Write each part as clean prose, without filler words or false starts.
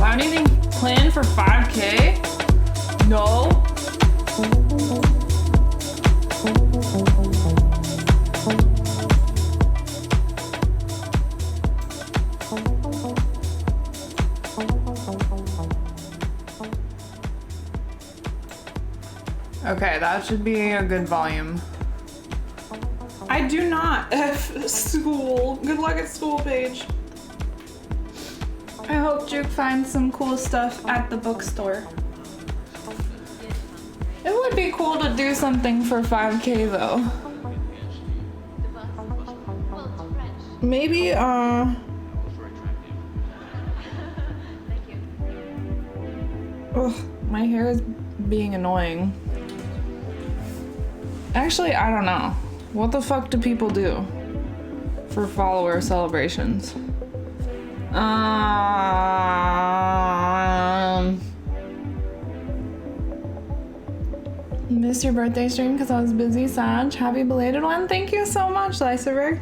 have anything planned for 5K? No. Okay, that should be a good volume. I do not F school. Good luck at school, Paige. I hope Juke finds some cool stuff at the bookstore. It would be cool to do something for 5K though. Maybe, Ugh, my hair is being annoying. Actually, I don't know. What the fuck do people do for follower celebrations? Missed your birthday stream because I was busy, Sag. Happy belated one. Thank you so much, Lyserberg.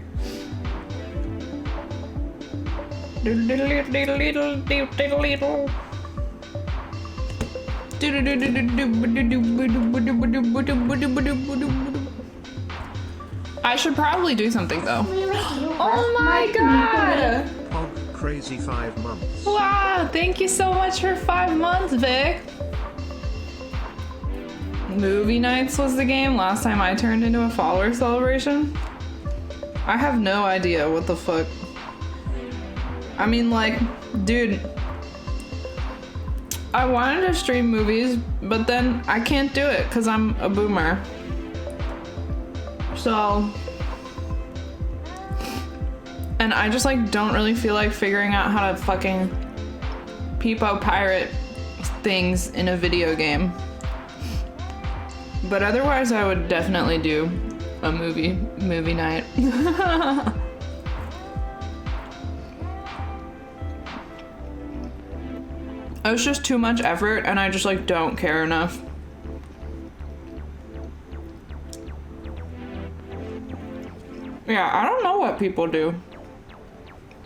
I should probably do something though. Oh my god! Pog crazy 5 months. Wow, thank you so much for 5 months, Vic. Movie nights was the game last time I turned into a follower celebration. I have no idea what the fuck. I mean, like, dude, I wanted to stream movies, but then I can't do it because I'm a boomer. So, and I just like don't really feel like figuring out how to fucking peepo pirate things in a video game. But otherwise I would definitely do a movie night. It's just too much effort and I just like don't care enough. Yeah, I don't know what people do,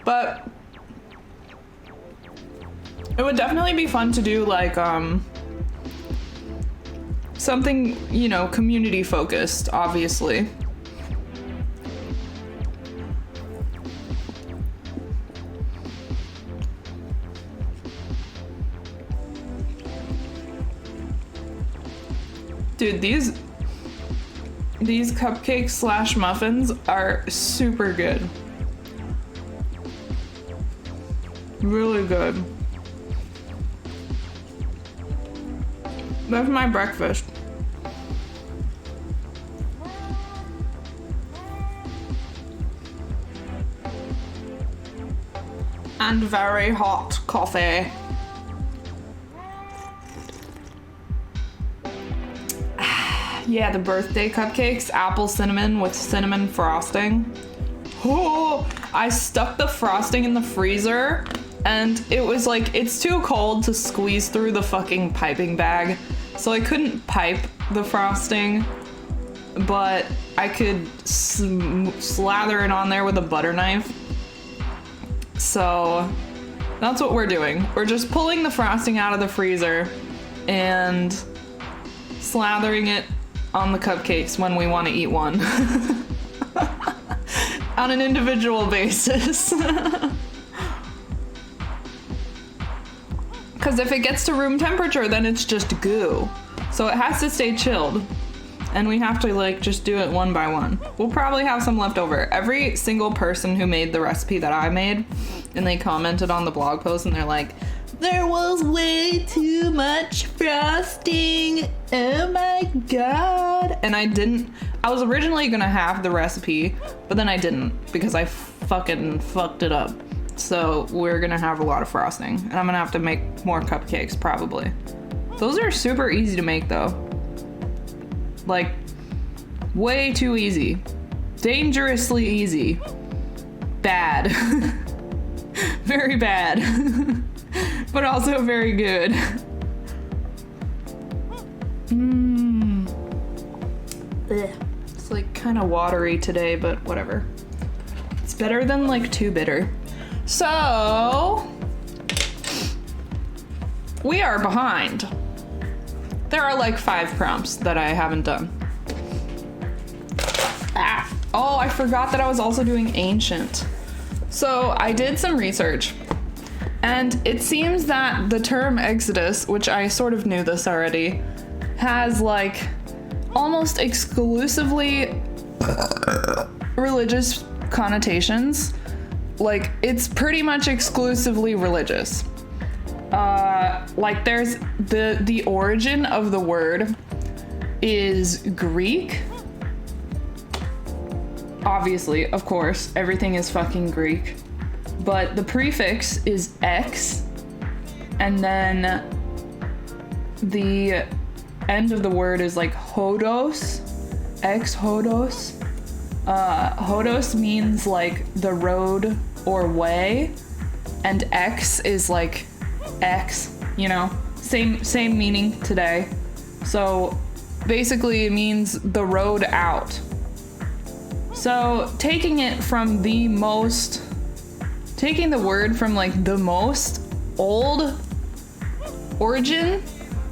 but it would definitely be fun to do like something, you know, community focused, obviously. Dude, these cupcakes slash muffins are super good. Really good. That's my breakfast. And very hot coffee. Yeah, the birthday cupcakes, apple cinnamon with cinnamon frosting. Oh, I stuck the frosting in the freezer and it was like, it's too cold to squeeze through the fucking piping bag. So I couldn't pipe the frosting, but I could slather it on there with a butter knife. So that's what we're doing. We're just pulling the frosting out of the freezer and slathering it on the cupcakes when we want to eat one. On an individual basis. Because if it gets to room temperature, then it's just goo. So it has to stay chilled. And we have to like just do it one by one. We'll probably have some left over. Every single person who made the recipe that I made, and they commented on the blog post and they're like, there was way too much frosting. Oh my god. And I was originally gonna have the recipe, but then I didn't because I fucking fucked it up. So we're gonna have a lot of frosting and I'm gonna have to make more cupcakes probably. Those are super easy to make though. Like, way too easy. Dangerously easy. Bad. Very bad. But also very good. It's like kind of watery today, but whatever. It's better than like too bitter. So, we are behind. There are like 5 prompts that I haven't done. Oh, I forgot that I was also doing ancient. So I did some research, and it seems that the term Exodus, which I sort of knew this already, has like almost exclusively religious connotations. Like, it's pretty much exclusively religious. Like, there's the origin of the word is Greek. Obviously, of course, everything is fucking Greek. But the prefix is X, and then the end of the word is like hodos, ex hodos. Hodos means like the road or way, and X is like X, you know, same meaning today. So basically it means the road out. So taking the word from like the most old origin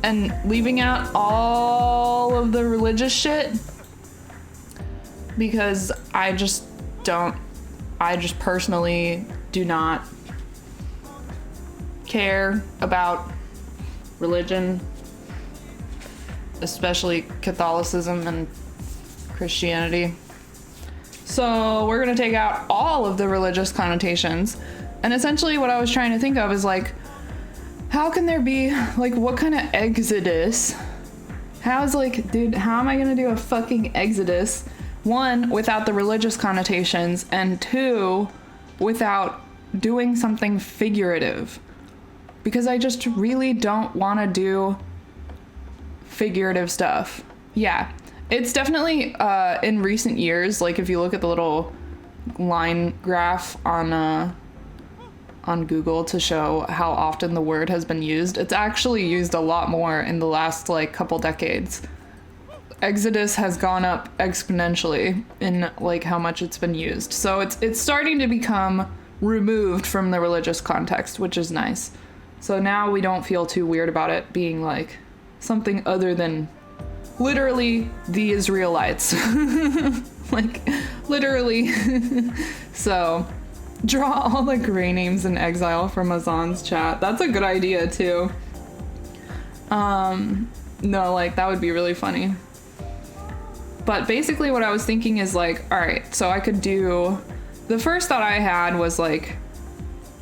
and leaving out all of the religious shit, because I just personally do not care about religion, especially Catholicism and Christianity. So we're gonna take out all of the religious connotations. And essentially what I was trying to think of is like, how can there be, like, what kind of exodus? How's like, dude, how am I gonna do a fucking exodus? 1, without the religious connotations, and 2, without doing something figurative. Because I just really don't wanna do figurative stuff. Yeah. It's definitely, in recent years, like if you look at the little line graph on Google to show how often the word has been used, it's actually used a lot more in the last like couple decades. Exodus has gone up exponentially in like how much it's been used. So it's starting to become removed from the religious context, which is nice. So now we don't feel too weird about it being like something other than literally the Israelites. Like, literally. So, draw all the gray names in exile from Azan's chat. That's a good idea, too. No, like, that would be really funny. But basically what I was thinking is like, alright, so I could do... The first thought I had was like,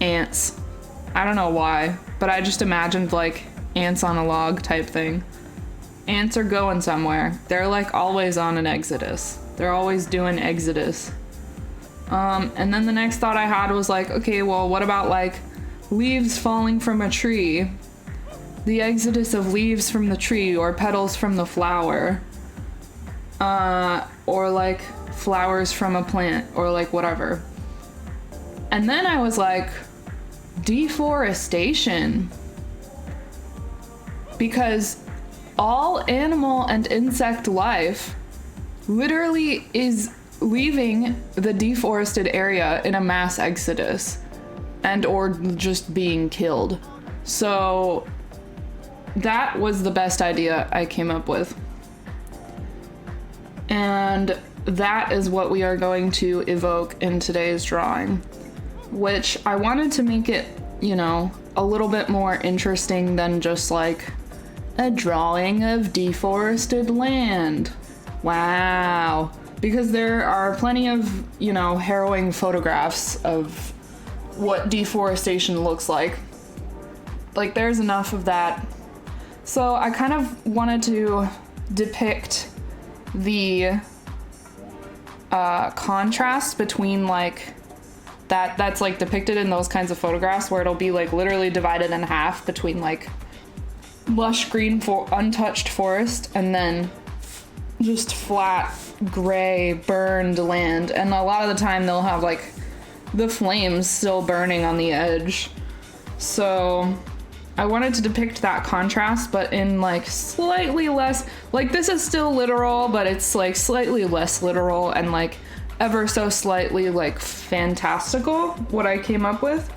ants. I don't know why, but I just imagined like ants on a log type thing. Ants are going somewhere. They're like always on an exodus. They're always doing exodus. And then the next thought I had was like, okay, well, what about like leaves falling from a tree? The exodus of leaves from the tree, or petals from the flower. Or like flowers from a plant, or like whatever. And then I was like, deforestation. Because all animal and insect life literally is leaving the deforested area in a mass exodus and or just being killed. So that was the best idea I came up with. And that is what we are going to evoke in today's drawing, which I wanted to make it, you know, a little bit more interesting than just like a drawing of deforested land. Wow. Because there are plenty of, you know, harrowing photographs of what deforestation looks like. Like, there's enough of that. So I kind of wanted to depict the contrast between like that's like depicted in those kinds of photographs where it'll be like literally divided in half between like lush green untouched forest and then just flat gray burned land, and a lot of the time they'll have like the flames still burning on the edge. So I wanted to depict that contrast, but in like slightly less, like this is still literal, but it's like slightly less literal and like ever so slightly like fantastical, what I came up with.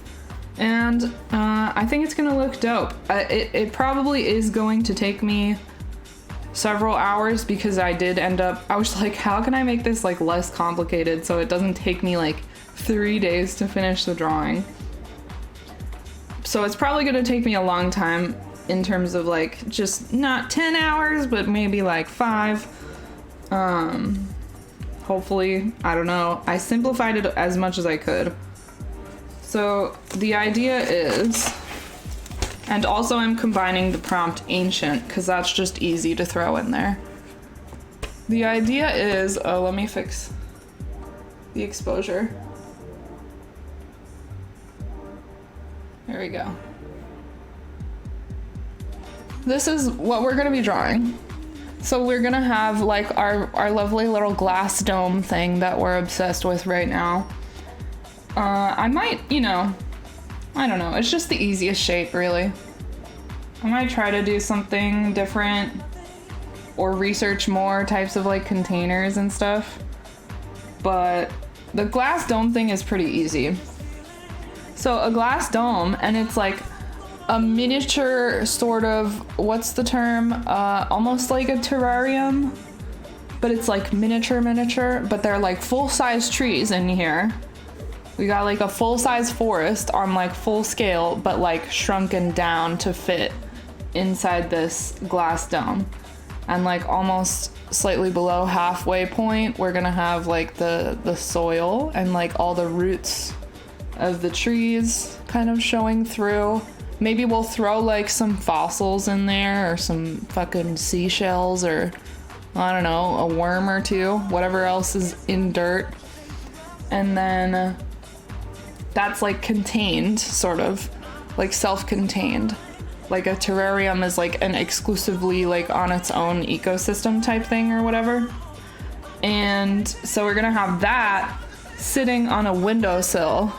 And I think it's gonna look dope. It probably is going to take me several hours because I was like, how can I make this like less complicated so it doesn't take me like 3 days to finish the drawing? So it's probably gonna take me a long time in terms of like just not 10 hours, but maybe like 5. Hopefully, I don't know. I simplified it as much as I could. So the idea is, and also I'm combining the prompt ancient because that's just easy to throw in there. The idea is, oh, let me fix the exposure. There we go. This is what we're gonna be drawing. So we're gonna have like our lovely little glass dome thing that we're obsessed with right now. I might, I don't know, it's just the easiest shape really. I might try to do something different or research more types of like containers and stuff. But the glass dome thing is pretty easy. So a glass dome, and it's like a miniature sort of, what's the term? Almost like a terrarium, but it's like miniature, but they're like full-size trees in here. We got like a full-size forest on like full scale, but like shrunken down to fit inside this glass dome. And like almost slightly below halfway point, we're gonna have like the soil and like all the roots of the trees kind of showing through. Maybe we'll throw like some fossils in there or some fucking seashells or I don't know, a worm or two, whatever else is in dirt. And then that's like contained, sort of like self-contained. Like a terrarium is like an exclusively like on its own ecosystem type thing or whatever. And so we're gonna have that sitting on a windowsill,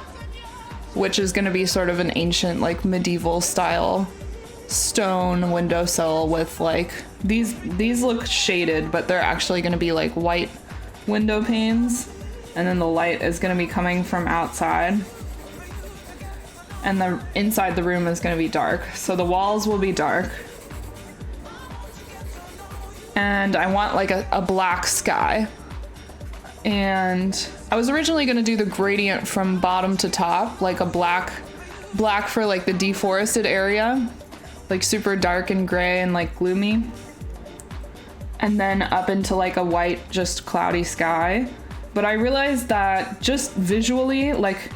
which is gonna be sort of an ancient like medieval style stone windowsill with like these look shaded, but they're actually gonna be like white window panes, and then the light is gonna be coming from outside. And the inside the room is gonna be dark. So the walls will be dark. And I want like a black sky. And I was originally gonna do the gradient from bottom to top, like a black for like the deforested area, like super dark and gray and like gloomy. And then up into like a white, just cloudy sky. But I realized that just visually, like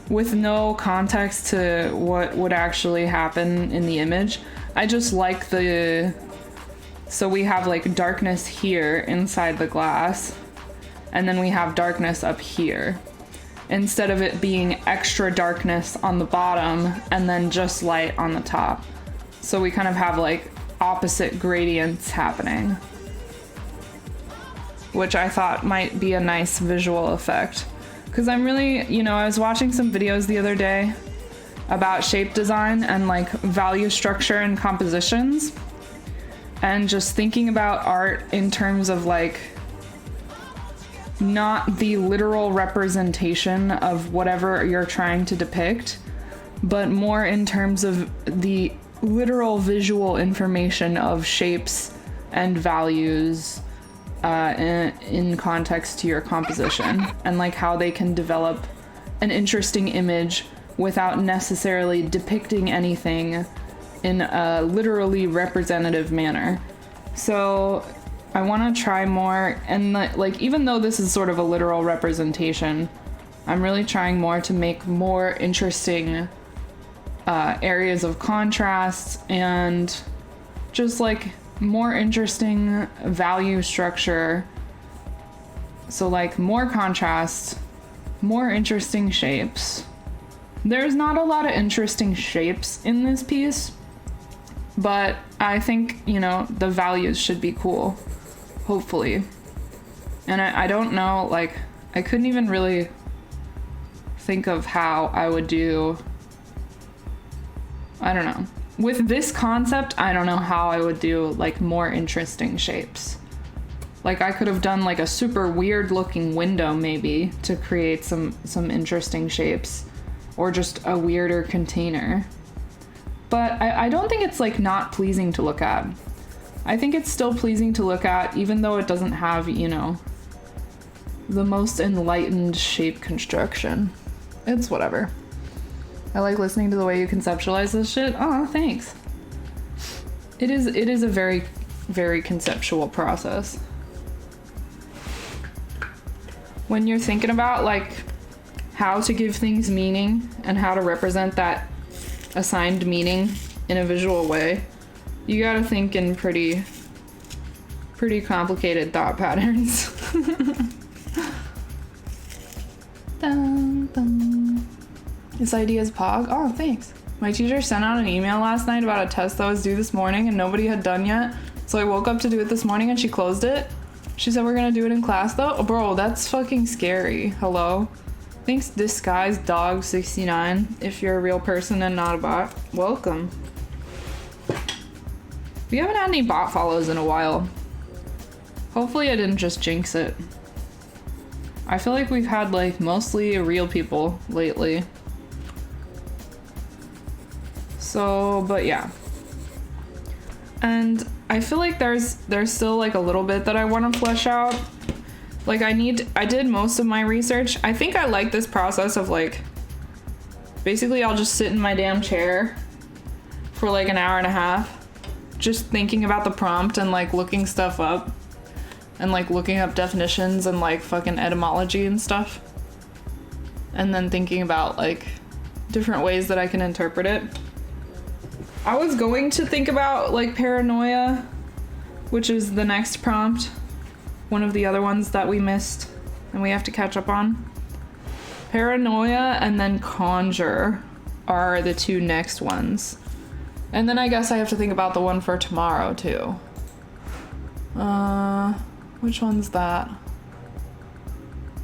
with no context to what would actually happen in the image, I just like so we have like darkness here inside the glass, and then we have darkness up here, instead of it being extra darkness on the bottom and then just light on the top. So we kind of have like opposite gradients happening, which I thought might be a nice visual effect. Because I'm really, I was watching some videos the other day about shape design and like value structure and compositions, and just thinking about art in terms of like not the literal representation of whatever you're trying to depict, but more in terms of the literal visual information of shapes and values in context to your composition, and like how they can develop an interesting image without necessarily depicting anything in a literally representative manner. So I want to try more, and like even though this is sort of a literal representation, I'm really trying more to make more interesting areas of contrast and just like more interesting value structure. So like more contrast, more interesting shapes. There's not a lot of interesting shapes in this piece, but I think, the values should be cool, hopefully. And I don't know, like, I couldn't even really think of how I would do, I don't know. With this concept, I don't know how I would do like more interesting shapes. Like I could have done like a super weird looking window maybe to create some interesting shapes. or just a weirder container. But I don't think it's like not pleasing to look at. I think it's still pleasing to look at, even though it doesn't have, you know, the most enlightened shape construction. It's whatever. I like listening to the way you conceptualize this shit. Oh, thanks. It is a very, very conceptual process. When you're thinking about like how to give things meaning and how to represent that assigned meaning in a visual way, you gotta think in pretty complicated thought patterns. Dun, dun. This idea is Pog. Oh, thanks. My teacher sent out an email last night about a test that was due this morning and nobody had done yet. So I woke up to do it this morning and she closed it. She said we're gonna do it in class though. Oh, bro, that's fucking scary. Hello? Thanks, Disguised Dog 69. If you're a real person and not a bot, welcome. We haven't had any bot follows in a while. Hopefully I didn't just jinx it. I feel like we've had like mostly real people lately. So, but yeah. And I feel like there's still like a little bit that I want to flesh out. Like I did most of my research. I think I like this process of like, basically I'll just sit in my damn chair for like an hour and a half, just thinking about the prompt and like looking stuff up and like looking up definitions and like fucking etymology and stuff. And then thinking about like different ways that I can interpret it. I was going to think about like paranoia, which is the next prompt. One of the other ones that we missed and we have to catch up on. Paranoia and then conjure are the two next ones. And then I guess I have to think about the one for tomorrow too. Which one's that?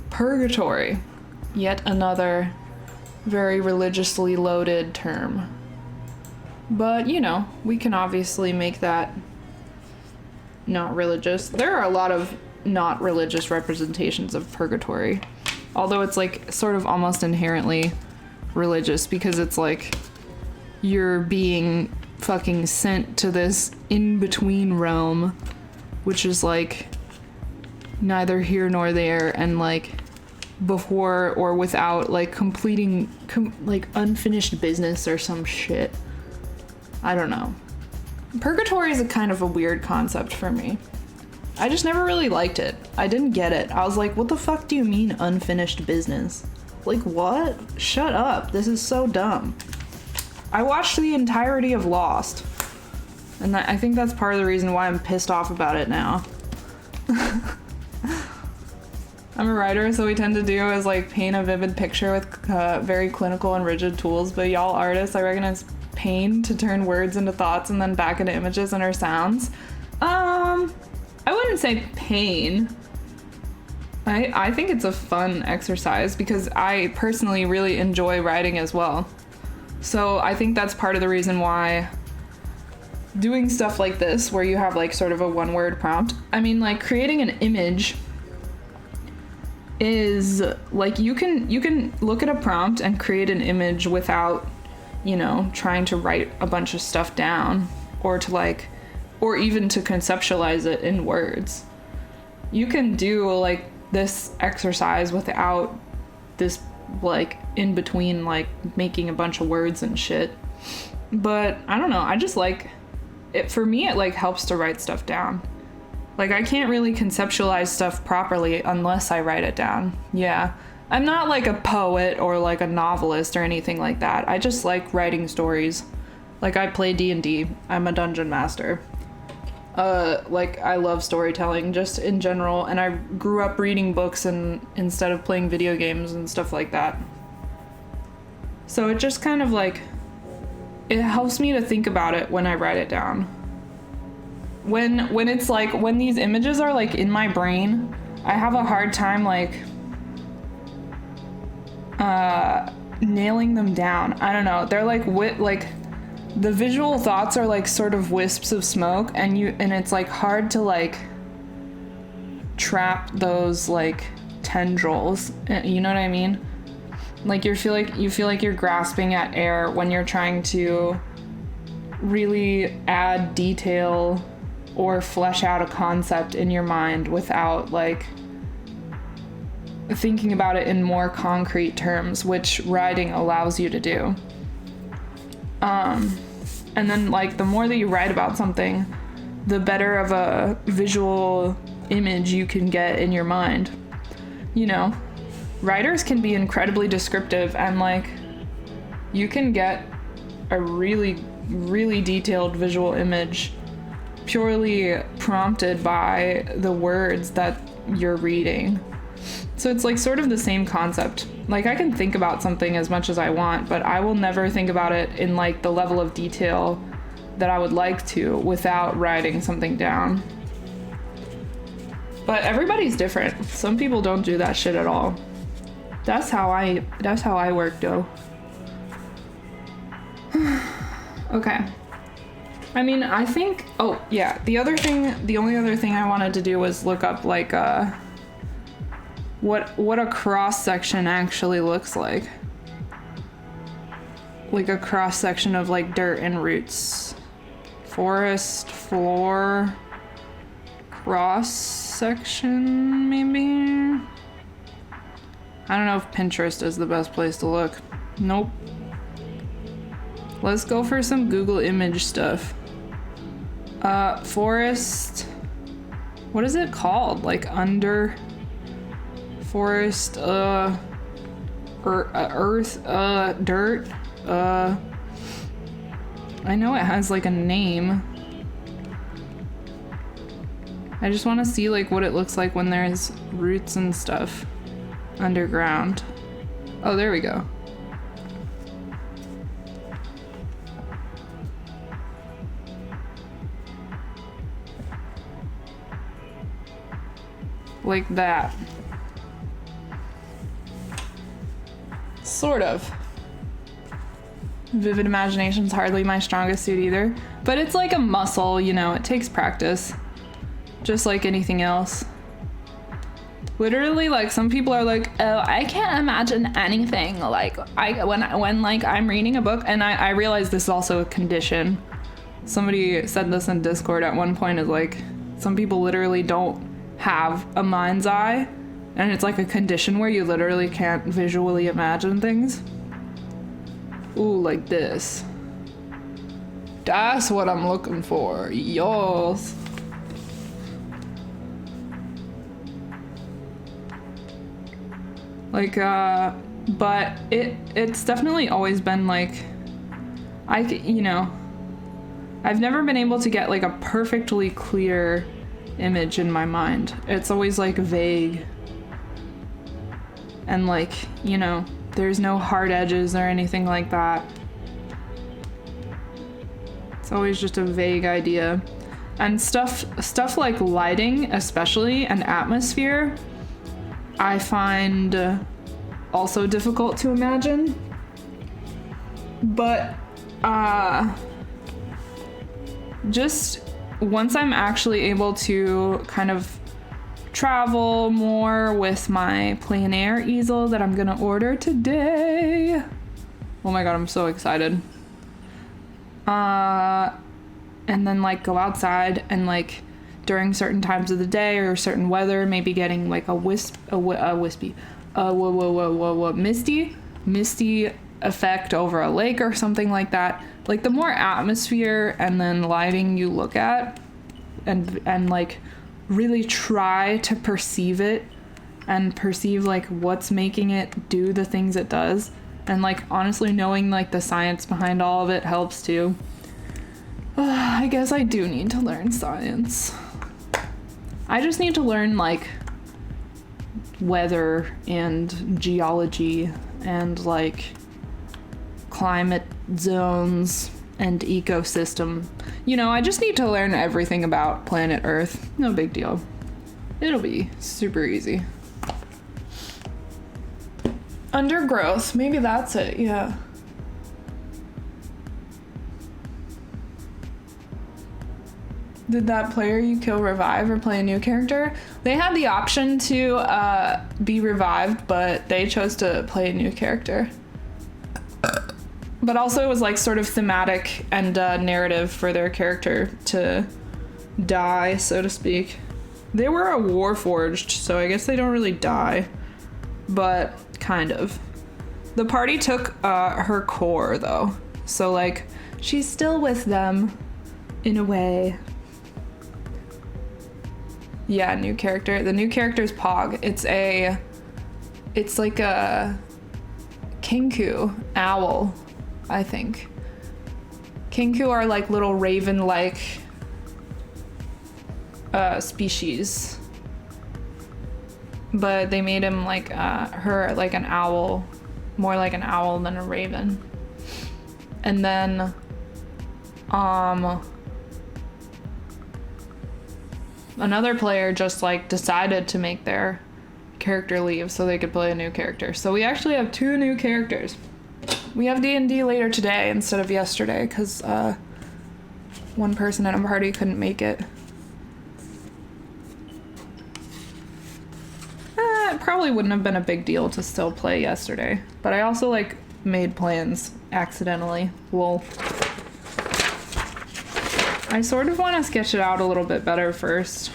Purgatory. Yet another very religiously loaded term. But, you know, we can obviously make that not religious. There are a lot of not religious representations of purgatory. Although it's like sort of almost inherently religious because it's like you're being fucking sent to this in-between realm, which is like neither here nor there and like before or without like completing like unfinished business or some shit. I don't know. Purgatory is a kind of a weird concept for me. I just never really liked it. I didn't get it. I was like, what the fuck do you mean unfinished business? Like what? Shut up. This is so dumb. I watched the entirety of Lost. And I think that's part of the reason why I'm pissed off about it now. I'm a writer, so we tend to do is like paint a vivid picture with very clinical and rigid tools, but y'all artists, I reckon it's pain to turn words into thoughts and then back into images and or sounds. I wouldn't say pain. I think it's a fun exercise because I personally really enjoy writing as well. So I think that's part of the reason why doing stuff like this, where you have like sort of a one-word prompt, I mean like creating an image is like you can look at a prompt and create an image without, you know, trying to write a bunch of stuff down or to like, or even to conceptualize it in words. You can do like this exercise without this like in between like making a bunch of words and shit. But I don't know, I just like it. For me, it like helps to write stuff down. Like I can't really conceptualize stuff properly unless I write it down. Yeah. I'm not like a poet or like a novelist or anything like that. I just like writing stories. Like I play D&D. I'm a dungeon master. Like I love storytelling just in general, and I grew up reading books and instead of playing video games and stuff like that. So it just kind of like it helps me to think about it when I write it down. When it's like when these images are like in my brain, I have a hard time like nailing them down. I don't know. They're like like the visual thoughts are like sort of wisps of smoke, and it's like hard to like trap those like tendrils. You know what I mean? Like you feel like you're grasping at air when you're trying to really add detail or flesh out a concept in your mind without like thinking about it in more concrete terms, which writing allows you to do. And then like the more that you write about something, the better of a visual image you can get in your mind. You know, writers can be incredibly descriptive, and like you can get a really, really detailed visual image purely prompted by the words that you're reading. So it's like sort of the same concept. Like I can think about something as much as I want, but I will never think about it in like the level of detail that I would like to without writing something down. But everybody's different. Some people don't do that shit at all. That's how I work though. Okay. I mean, I think, oh yeah, the only other thing I wanted to do was look up like what a cross section actually looks like. Like a cross section of like dirt and roots. Forest floor cross section, maybe? I don't know if Pinterest is the best place to look. Nope. Let's go for some Google image stuff. Forest, what is it called? Like under forest, earth, dirt, I know it has like a name. I just want to see like what it looks like when there's roots and stuff underground. Oh, there we go. Like that. Sort of. Vivid imagination's hardly my strongest suit either, but it's like a muscle, you know, it takes practice. Just like anything else. Literally, like some people are like, oh, I can't imagine anything. Like when like I'm reading a book, and I realize this is also a condition. Somebody said this in Discord at one point, is like some people literally don't have a mind's eye, and it's like a condition where you literally can't visually imagine things. Ooh, like this. That's what I'm looking for. Yours. Like, but it's definitely always been like, you know, I've never been able to get like a perfectly clear image in my mind. It's always like vague. And like, you know, there's no hard edges or anything like that. It's always just a vague idea. And stuff like lighting, especially, and atmosphere, I find also difficult to imagine. But just once I'm actually able to kind of travel more with my plein air easel that I'm gonna order today. Oh my god, I'm so excited. And then like go outside and like during certain times of the day or certain weather, maybe getting like a misty effect over a lake or something like that. Like the more atmosphere and then lighting you look at and like really try to perceive it and perceive like what's making it do the things it does, and like honestly knowing like the science behind all of it helps too. I guess I do need to learn science. I just need to learn like weather and geology and like climate zones and ecosystem. You know, I just need to learn everything about planet Earth. No big deal. It'll be super easy. Undergrowth, maybe that's it, yeah. Did that player you kill revive or play a new character? They had the option to be revived, but they chose to play a new character. But also it was like sort of thematic and narrative for their character to die, so to speak. They were a Warforged, so I guess they don't really die, but kind of. The party took her core though, so like she's still with them in a way. Yeah, new character. The new character is Pog. It's like a Kinku owl, I think. Kinku are like little raven-like species, but they made him like her like an owl, more like an owl than a raven. And then another player just like decided to make their character leave so they could play a new character. So we actually have 2 new characters. We have D&D later today instead of yesterday because one person in a party couldn't make it. It probably wouldn't have been a big deal to still play yesterday, but I also like made plans accidentally. Well, I sort of want to sketch it out a little bit better first.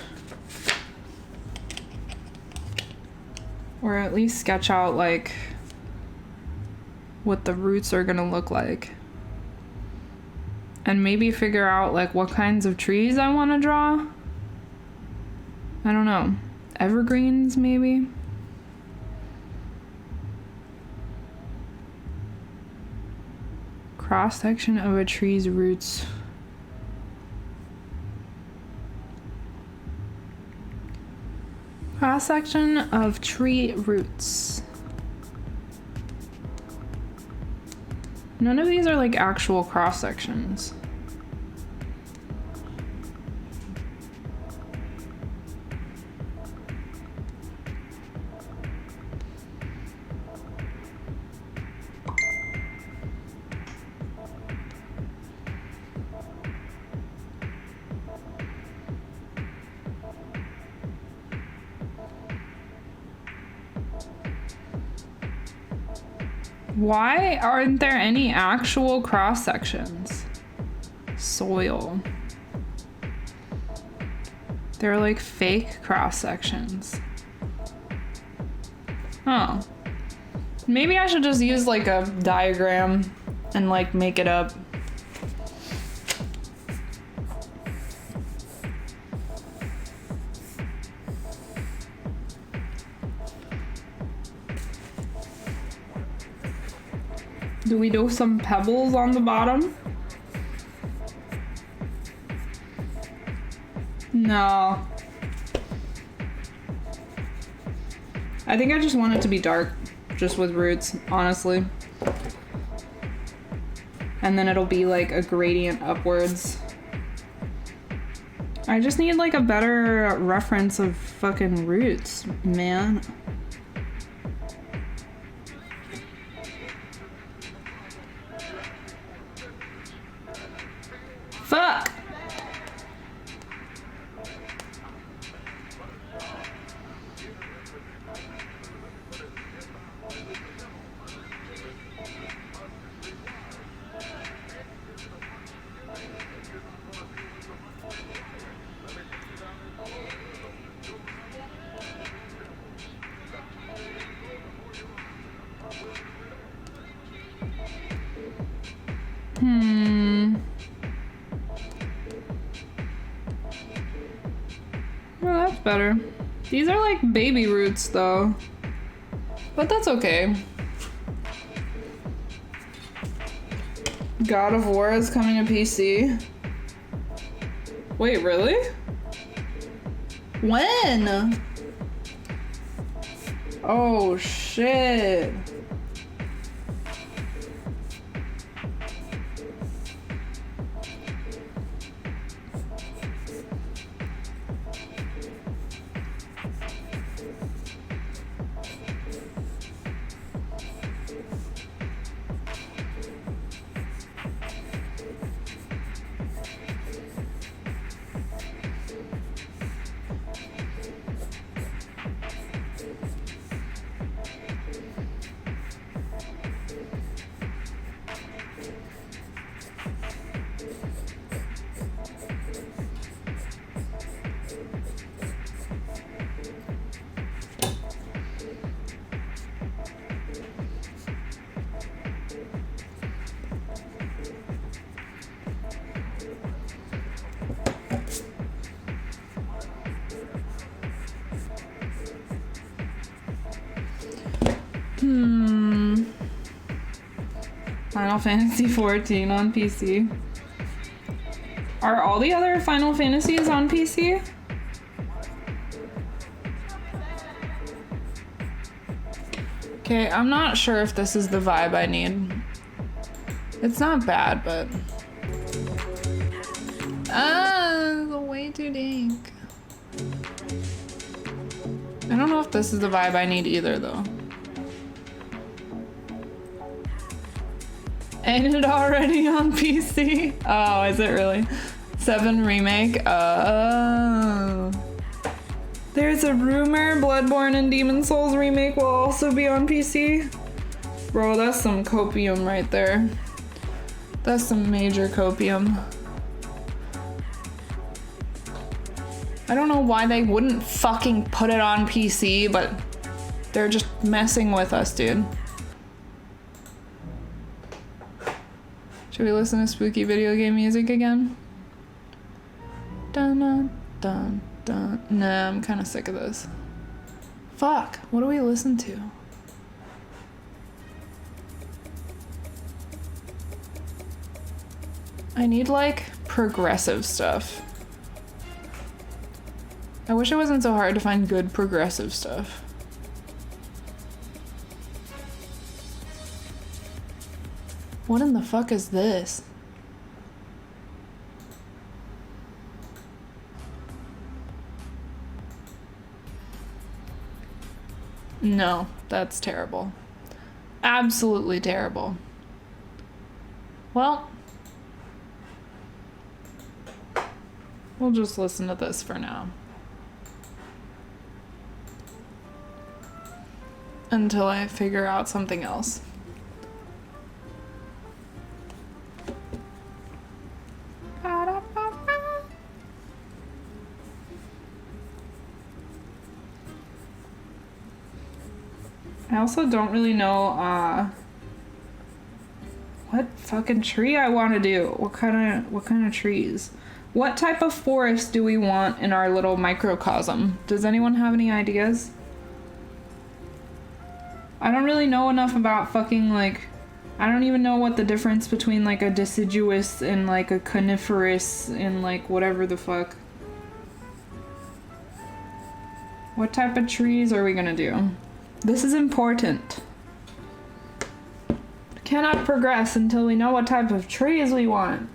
Or at least sketch out like what the roots are gonna look like. And maybe figure out like what kinds of trees I want to draw. I don't know. Evergreens maybe? Cross section of a tree's roots. Cross section of tree roots. None of these are like actual cross sections. Why aren't there any actual cross sections? Soil. They're like fake cross sections. Oh. Maybe I should just use like a diagram and like make it up. Do we do some pebbles on the bottom? No. I think I just want it to be dark, just with roots, honestly. And then it'll be like a gradient upwards. I just need like a better reference of fucking roots, man. Fuck! Well, that's better. These are like baby roots though. But that's okay. God of War is coming to PC. Wait, really? When? Oh shit. Final Fantasy 14 on PC. Are all the other Final Fantasies on PC? Okay, I'm not sure if this is the vibe I need. It's not bad, but... way too dank. I don't know if this is the vibe I need either, though. Ain't it already on PC? Oh, is it really? 7 Remake? Oh. There's a rumor Bloodborne and Demon Souls Remake will also be on PC. Bro, that's some copium right there. That's some major copium. I don't know why they wouldn't fucking put it on PC, but they're just messing with us, dude. Should we listen to spooky video game music again? Dun dun dun dun. Nah, I'm kind of sick of this. Fuck, what do we listen to? I need like progressive stuff. I wish it wasn't so hard to find good progressive stuff. What in the fuck is this? No, that's terrible. Absolutely terrible. Well, we'll just listen to this for now. Until I figure out something else. I also don't really know what fucking tree I want to do. What kind of trees? What type of forest do we want in our little microcosm? Does anyone have any ideas? I don't really know enough about fucking like, I don't even know what the difference between like a deciduous and like a coniferous and like whatever the fuck. What type of trees are we gonna do? This is important. Cannot progress until we know what type of trees we want.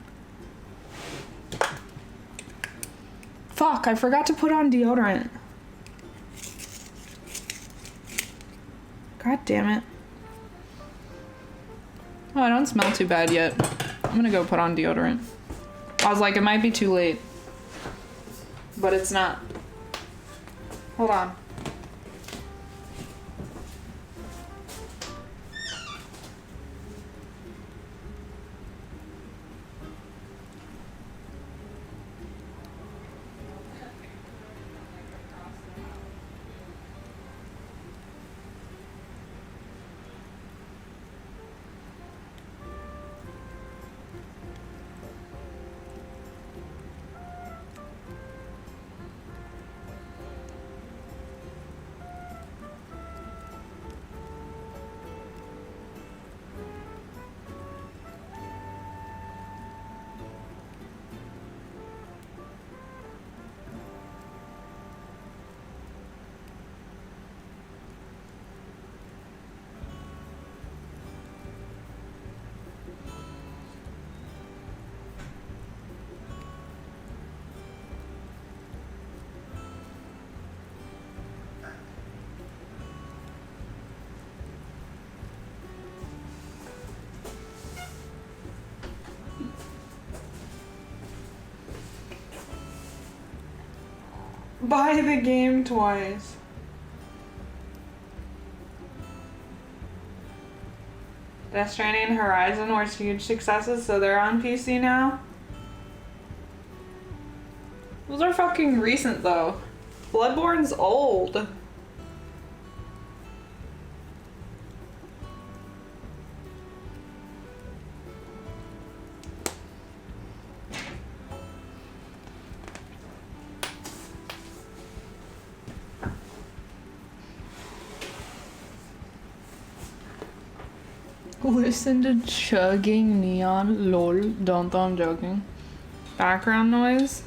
Fuck, I forgot to put on deodorant. God damn it. Oh, I don't smell too bad yet. I'm gonna go put on deodorant. I was like, it might be too late. But it's not. Hold on. Buy the game twice. Death Stranding and Horizon were huge successes, so they're on PC now. Those are fucking recent though. Bloodborne's old. Listen to chugging neon. Lol. Don't though, I'm joking. Background noise.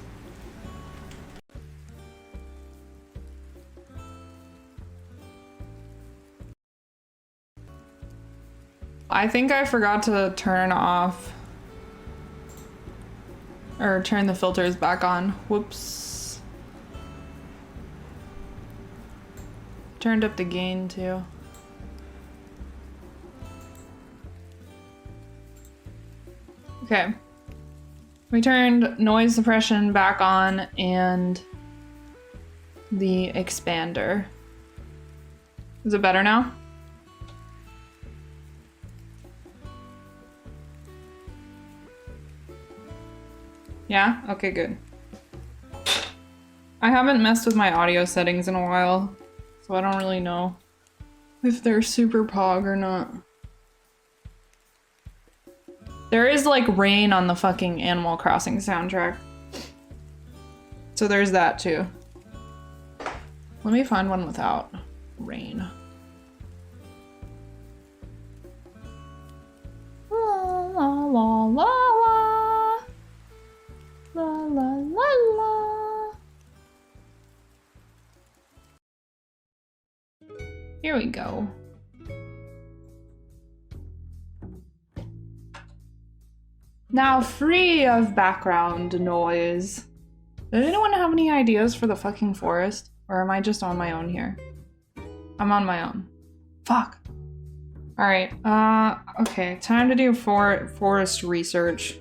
I think I forgot to turn off or turn the filters back on. Whoops. Turned up the gain too. Okay. We turned noise suppression back on and the expander. Is it better now? Yeah? Okay, good. I haven't messed with my audio settings in a while, so I don't really know if they're super pog or not. There is like rain on the fucking Animal Crossing soundtrack. So there's that too. Let me find one without rain. La la la la la. La la la la. Here we go. Now free of background noise. Did anyone have any ideas for the fucking forest? Or am I just on my own here? I'm on my own. Fuck. Alright, okay, time to do forest research.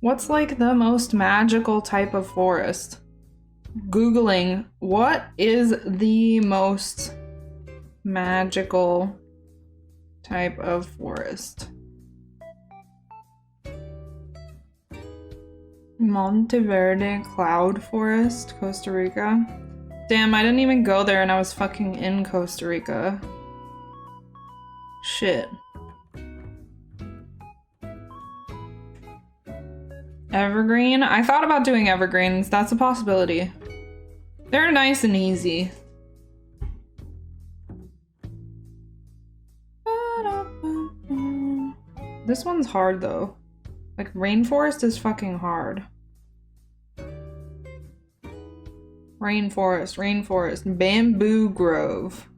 What's like the most magical type of forest? Googling, what is the most magical type of forest? Monteverde Cloud Forest, Costa Rica. Damn, I didn't even go there and I was fucking in Costa Rica. Shit. Evergreen? I thought about doing evergreens. That's a possibility. They're nice and easy. This one's hard though. Like rainforest is fucking hard. Rainforest. Bamboo Grove.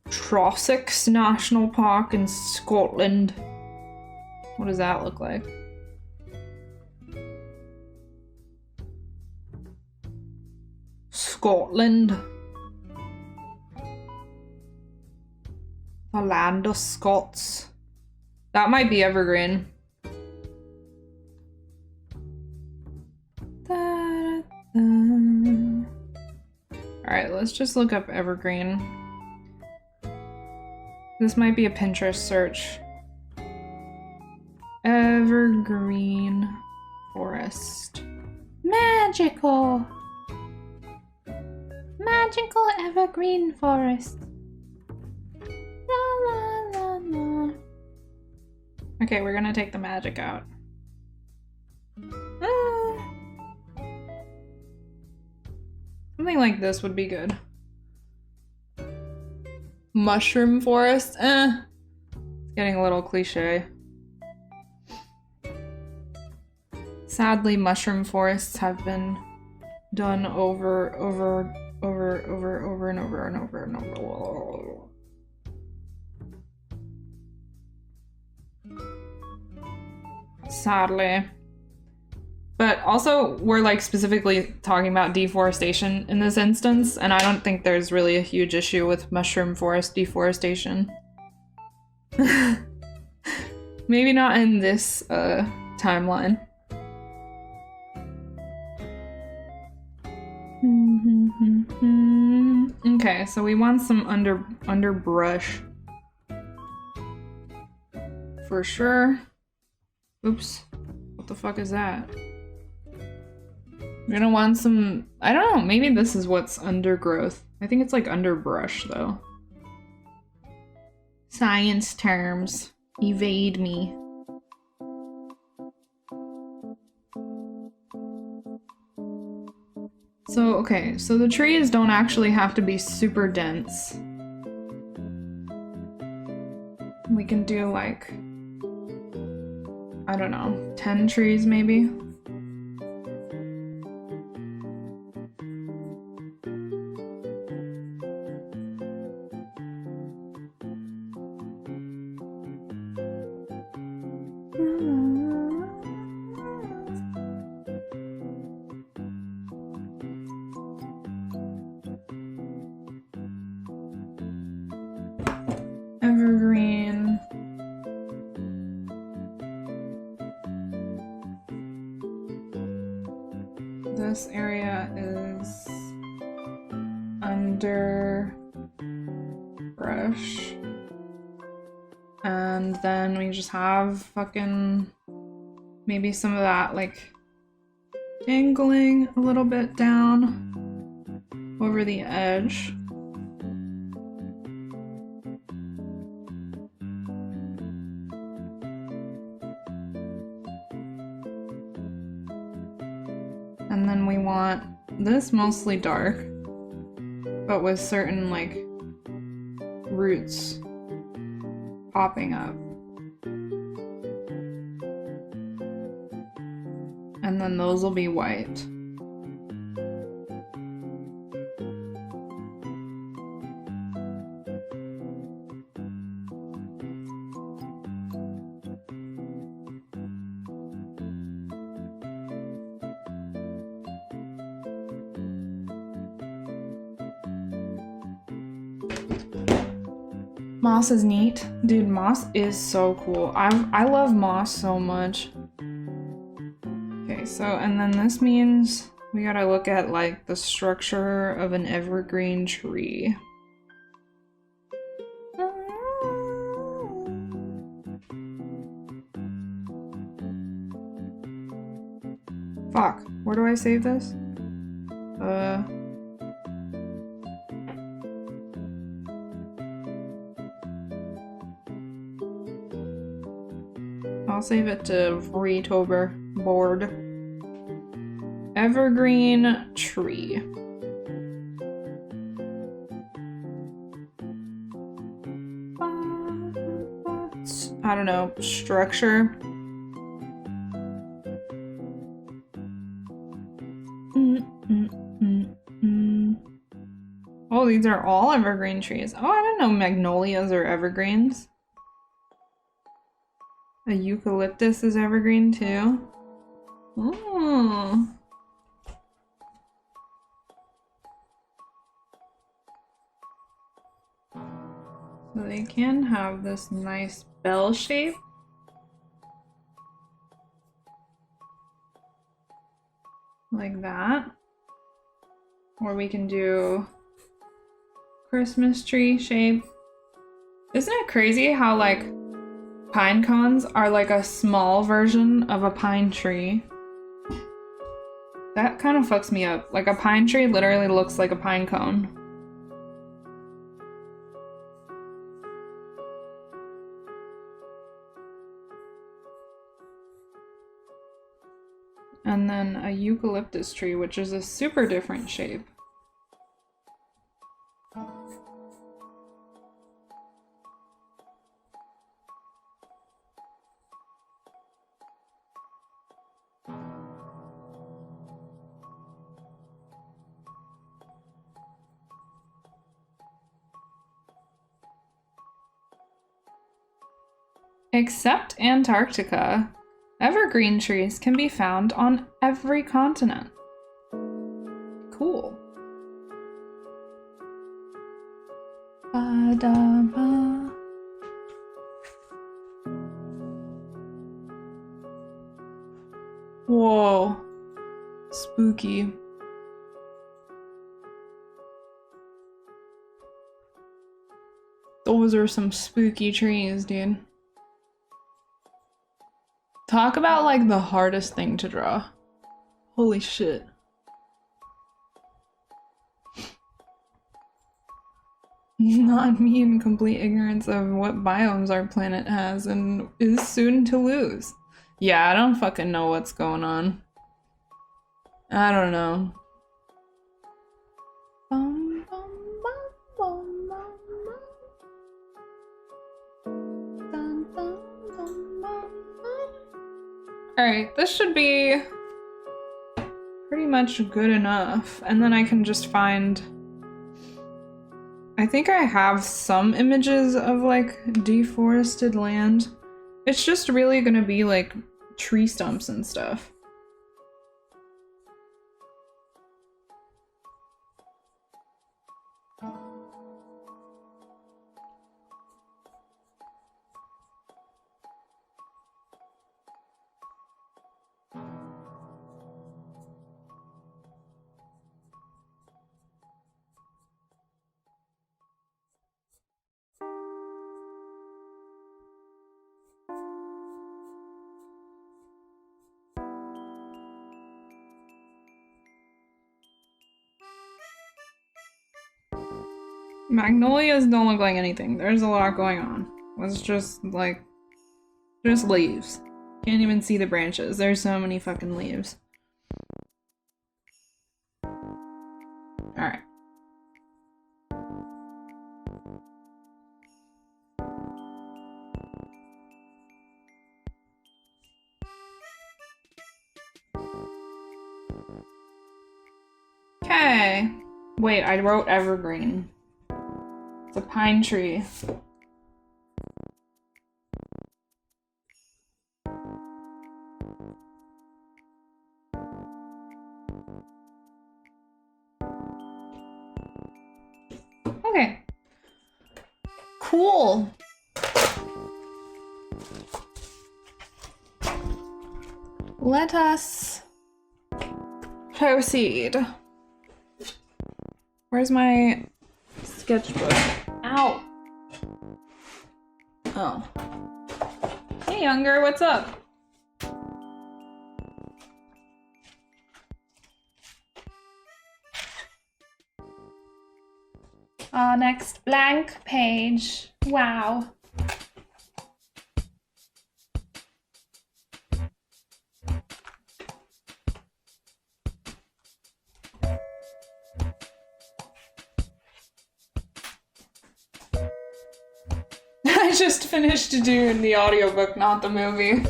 Trossachs National Park in Scotland. What does that look like? Scotland. The land of Scots. That might be evergreen. Alright, let's just look up evergreen. This might be a Pinterest search. Evergreen forest. Magical! Magical evergreen forest. La la la la. Okay, we're gonna take the magic out. Something like this would be good. Mushroom forest? It's getting a little cliche. Sadly, mushroom forests have been done over and over. Sadly. But also, we're like specifically talking about deforestation in this instance, and I don't think there's really a huge issue with mushroom forest deforestation. Maybe not in this timeline. Okay, so we want some underbrush. For sure. Oops. What the fuck is that? We're gonna want some... I don't know, maybe this is what's undergrowth. I think it's like underbrush, though. Science terms. Evade me. So, okay, so the trees don't actually have to be super dense. We can do like, I don't know, 10 trees maybe? Evergreen. This area is under brush. And then we just have fucking maybe some of that like dangling a little bit down over the edge. And then we want this mostly dark, but with certain like roots popping up. And then those will be white. Moss is neat. Dude, moss is so cool. I love moss so much. Okay, so, and then this means we gotta look at like the structure of an evergreen tree. Fuck, where do I save this? I'll save it to Retober board. Evergreen tree. I don't know, structure. Oh, these are all evergreen trees. Oh, I didn't know magnolias are evergreens. A eucalyptus is evergreen too. Oh. So they can have this nice bell shape. Like that. Or we can do Christmas tree shape. Isn't it crazy how like pine cones are like a small version of a pine tree? That kind of fucks me up. Like a pine tree literally looks like a pine cone. And then a eucalyptus tree, which is a super different shape. Except Antarctica, evergreen trees can be found on every continent. Cool. Ba-da-ba. Whoa. Spooky. Those are some spooky trees, dude. Talk about like the hardest thing to draw. Holy shit. Not me in complete ignorance of what biomes our planet has and is soon to lose. Yeah, I don't fucking know what's going on. I don't know. Alright, this should be pretty much good enough. And then I can just find... I think I have some images of like deforested land. It's just really gonna be like tree stumps and stuff. Magnolias don't look like anything. There's a lot going on. It's just like, just leaves. Can't even see the branches. There's so many fucking leaves. Alright. Okay. Wait, I wrote evergreen. It's a pine tree. Okay. Cool. Let us proceed. Where's my sketchbook? Ow. Oh. Hey, Younger, what's up? Next blank page. Wow. I just finished doing the audiobook, not the movie.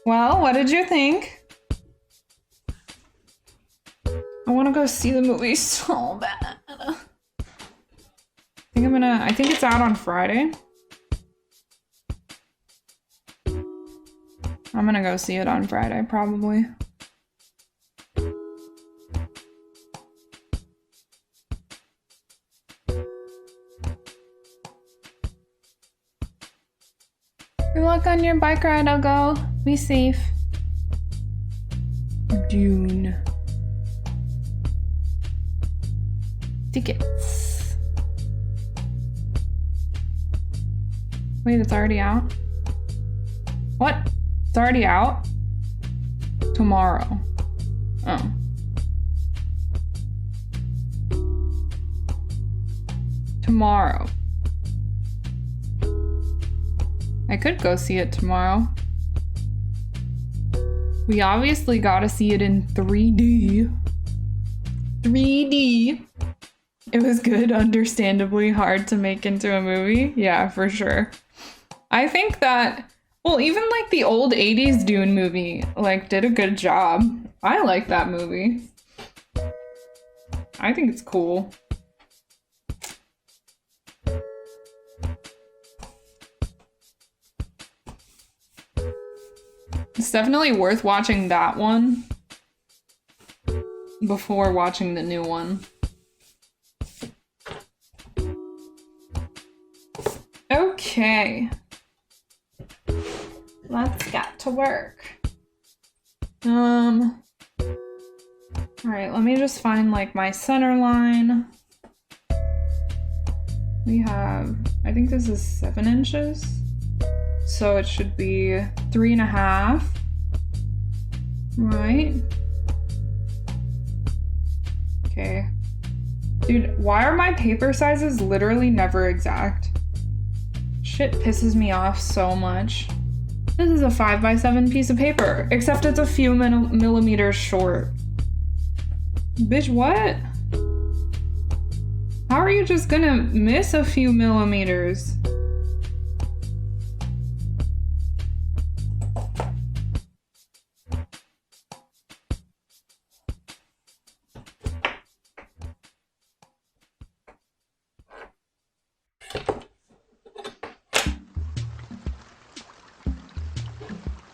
Well, what did you think? I want to go see the movie so bad. I think it's out on Friday. I'm gonna go see it on Friday, probably. Good luck on your bike ride, I'll go. Be safe. Dune. Tickets. Wait, it's already out? What? It's already out? Tomorrow. Oh. Tomorrow. I could go see it tomorrow. We obviously gotta see it in 3D. 3D. It was good, understandably hard to make into a movie. Yeah, for sure. I think that, well, even like the old 80s Dune movie, like, did a good job. I like that movie. I think it's cool. It's definitely worth watching that one before watching the new one. Okay. Let's get to work. Alright, let me just find like my center line. We have, I think this is 7 inches. So it should be 3.5. Right? Okay. Dude, why are my paper sizes literally never exact? Shit pisses me off so much. This is a 5x7 piece of paper, except it's a few millimeters short. Bitch, what? How are you just gonna miss a few millimeters?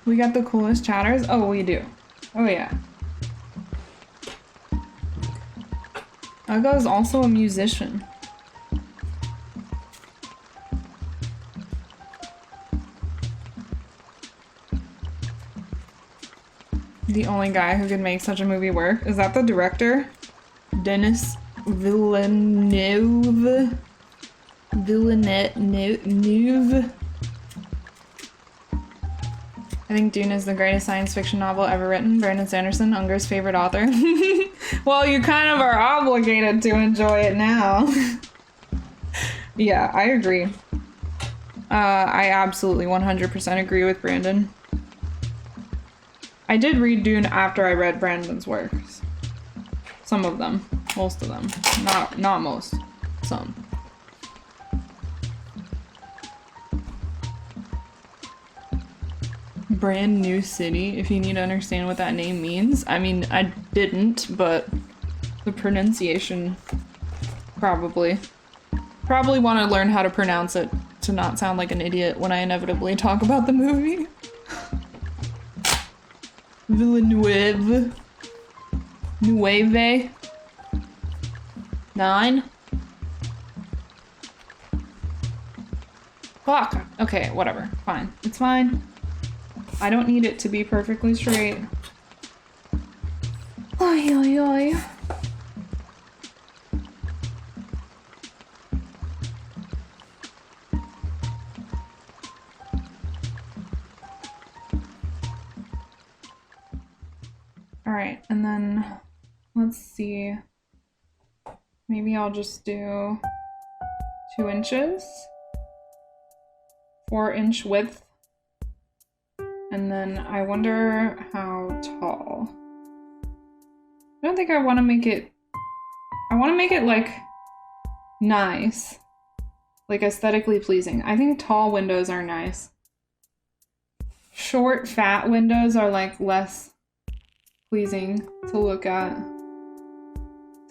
We got the coolest chatters? Oh, we do. Oh, yeah. Aga is also a musician. The only guy who could make such a movie work. Is that the director? Denis Villeneuve? Villeneuve? I think Dune is the greatest science fiction novel ever written. Brandon Sanderson, Unger's favorite author. Well, you kind of are obligated to enjoy it now. Yeah, I agree. I absolutely 100% agree with Brandon. I did read Dune after I read Brandon's works. Some of them. Most of them. Not most. Some. Brand New City, if you need to understand what that name means. I mean, I didn't, but the pronunciation probably. Probably want to learn how to pronounce it to not sound like an idiot when I inevitably talk about the movie. Villeneuve. Nueve. 9. Fuck. Okay, whatever. Fine. It's fine. I don't need it to be perfectly straight. Oi, oi, oi. Alright, and then let's see. Maybe I'll just do 2 inches. 4-inch width. And then I wonder how tall. I don't think I want to make it... I want to make it, like, nice. Like, aesthetically pleasing. I think tall windows are nice. Short, fat windows are, like, less pleasing to look at.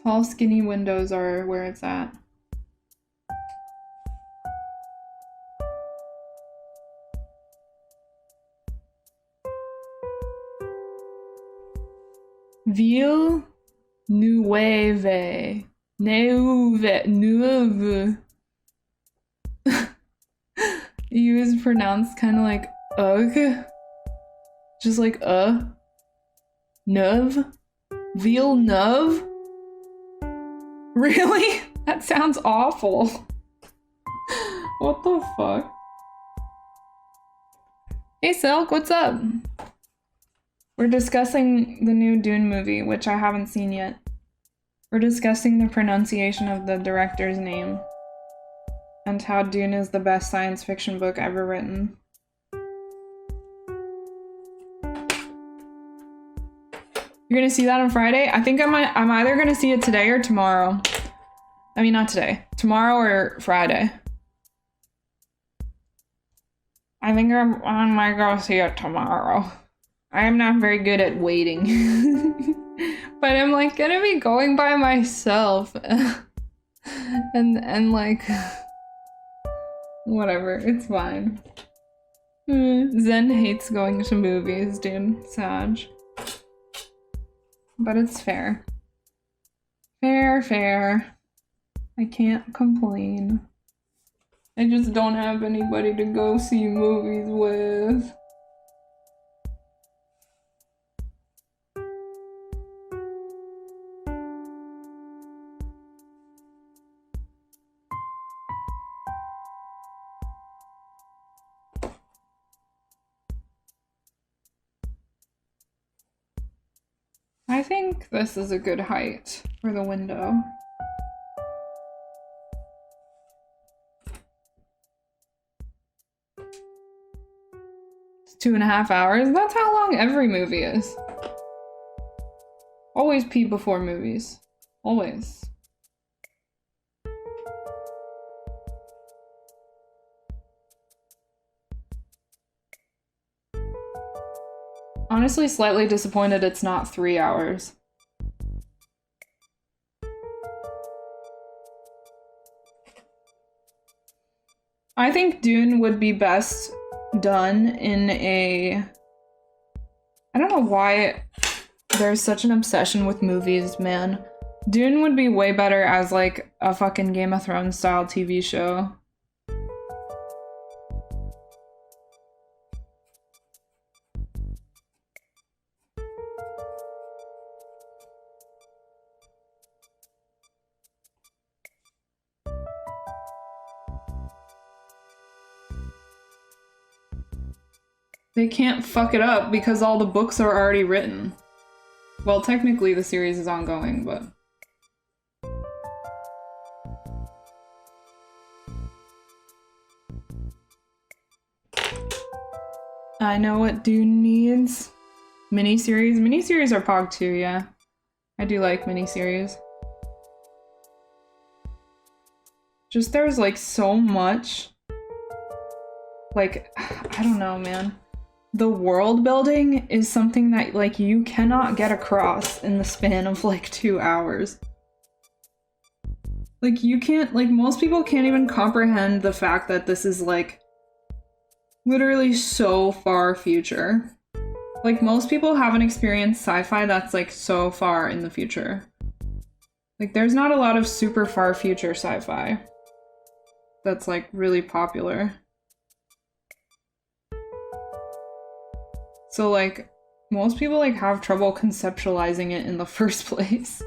Tall, skinny windows are where it's at. Ville Nueve. Neuve. U is pronounced kind of like ugh. Just like Neuve. Villeneuve? Really? That sounds awful. What the fuck? Hey Silk, what's up? We're discussing the new Dune movie, which I haven't seen yet. We're discussing the pronunciation of the director's name and how Dune is the best science fiction book ever written. You're gonna see that on Friday? I think I'm either gonna see it today or tomorrow. I mean, not today. Tomorrow or Friday. I think I might go see it tomorrow. I am not very good at waiting. But I'm like gonna be going by myself. and like whatever, it's fine. Zen hates going to movies, dude. Sag. But it's fair. Fair. I can't complain. I just don't have anybody to go see movies with. I think this is a good height for the window. It's 2.5 hours. That's how long every movie is. Always pee before movies. Always. Honestly, slightly disappointed it's not 3 hours. I think Dune would be best done in a... I don't know why there's such an obsession with movies, man. Dune would be way better as like a fucking Game of Thrones style TV show. They can't fuck it up because all the books are already written. Well, technically the series is ongoing, but... I know what Dune needs. Miniseries? Miniseries are Pog too, yeah. I do like miniseries. Just there's like so much... Like, I don't know, man. The world building is something that like you cannot get across in the span of like 2 hours. Like you can't, like most people can't even comprehend the fact that this is like literally so far future. Like most people haven't experienced sci-fi that's like so far in the future. Like there's not a lot of super far future sci-fi that's like really popular. So like, most people like have trouble conceptualizing it in the first place.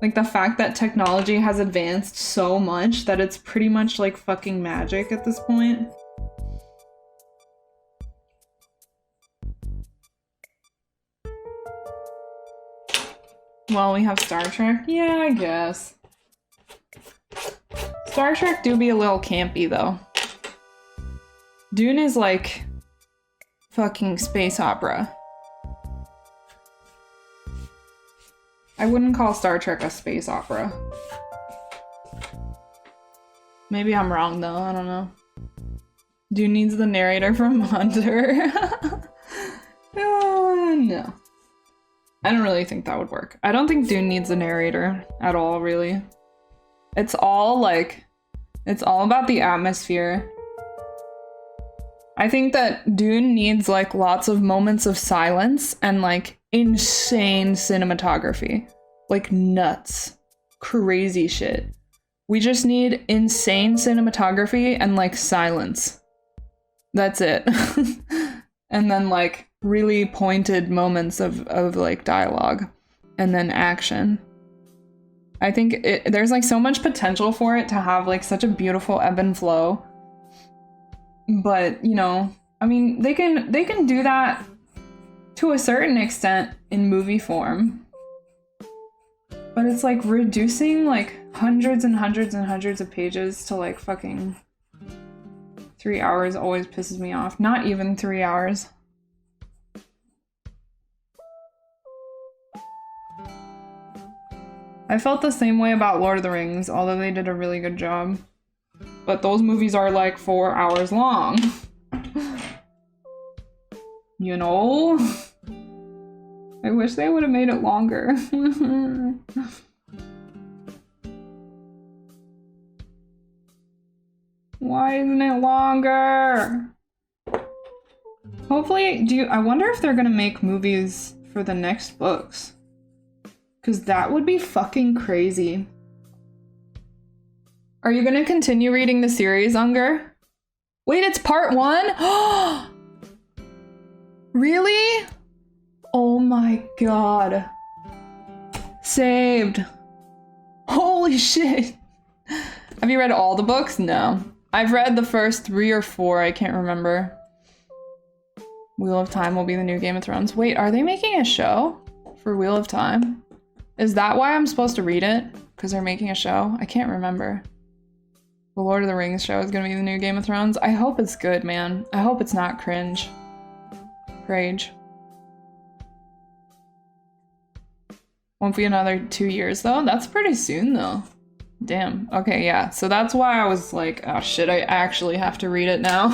Like the fact that technology has advanced so much that it's pretty much like fucking magic at this point. Well, we have Star Trek. Yeah, I guess. Star Trek do be a little campy though. Dune is like fucking space opera. I wouldn't call Star Trek a space opera. Maybe I'm wrong though, I don't know. Dune needs the narrator from Hunter. No. I don't really think that would work. I don't think Dune needs a narrator at all, really. It's all about the atmosphere. I think that Dune needs like lots of moments of silence and like insane cinematography. Like nuts. Crazy shit. We just need insane cinematography and like silence. That's it. And then like really pointed moments of like dialogue and then action. I think there's like so much potential for it to have like such a beautiful ebb and flow. But, you know, I mean, they can do that to a certain extent in movie form. But it's like reducing like hundreds and hundreds and hundreds of pages to like fucking 3 hours always pisses me off. Not even 3 hours. I felt the same way about Lord of the Rings, although they did a really good job. But those movies are like 4 hours long. You know? I wish they would have made it longer. Why isn't it longer? Hopefully, I wonder if they're gonna make movies for the next books. 'Cause that would be fucking crazy. Are you gonna continue reading the series, Unger? Wait, it's part 1? Really? Oh my god. Saved. Holy shit. Have you read all the books? No. I've read the first 3 or 4, I can't remember. Wheel of Time will be the new Game of Thrones. Wait, are they making a show for Wheel of Time? Is that why I'm supposed to read it? Because they're making a show? I can't remember. The Lord of the Rings show is gonna be the new Game of Thrones. I hope it's good, man. I hope it's not cringe. Rage. Won't be another 2 years though? That's pretty soon though. Damn. Okay, yeah. So that's why I was like, oh shit, I actually have to read it now.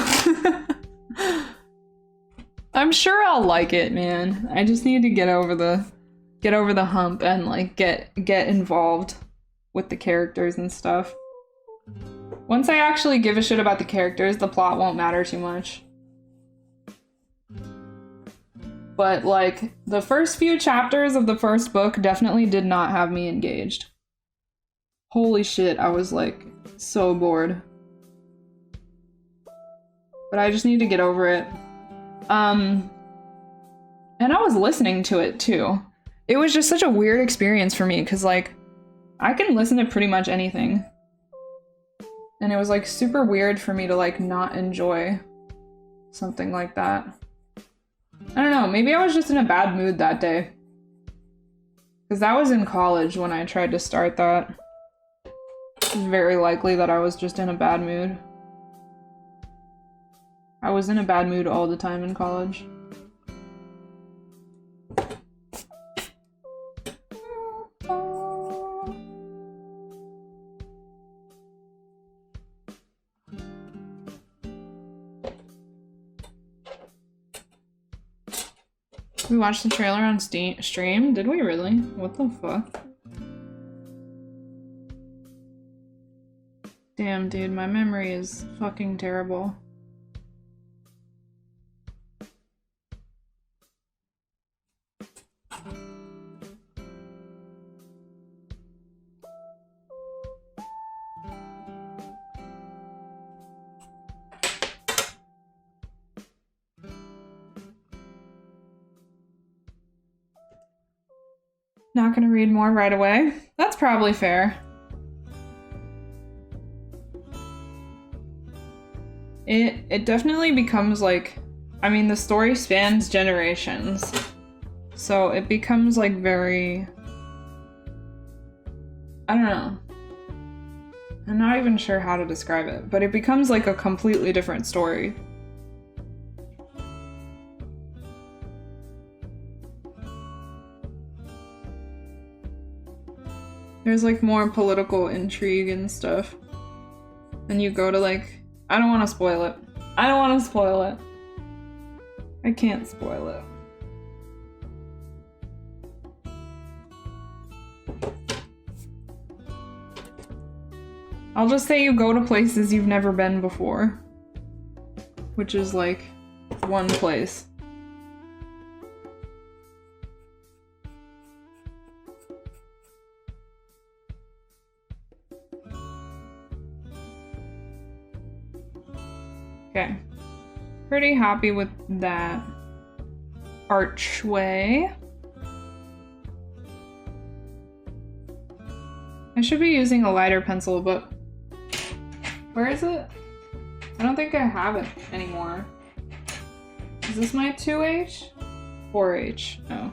I'm sure I'll like it, man. I just need to get over the hump and like get involved with the characters and stuff. Once I actually give a shit about the characters, the plot won't matter too much. But like the first few chapters of the first book definitely did not have me engaged. Holy shit, I was like so bored. But I just need to get over it. And I was listening to it too. It was just such a weird experience for me because like I can listen to pretty much anything. And it was like super weird for me to like not enjoy something like that. I don't know, maybe I was just in a bad mood that day. Because that was in college when I tried to start that. It's very likely that I was just in a bad mood. I was in a bad mood all the time in college. We watched the trailer on stream? Did we really? What the fuck? Damn, dude, my memory is fucking terrible. Not gonna read more right away. That's probably fair. It definitely becomes like, I mean, the story spans generations. So it becomes like very, I don't know. I'm not even sure how to describe it, but it becomes like a completely different story. There's like more political intrigue and stuff. And you go to like, I don't want to spoil it. I don't want to spoil it. I can't spoil it. I'll just say you go to places you've never been before. Which is like one place. Okay. Pretty happy with that archway. I should be using a lighter pencil, but where is it? I don't think I have it anymore. Is this my 2H? 4H. No.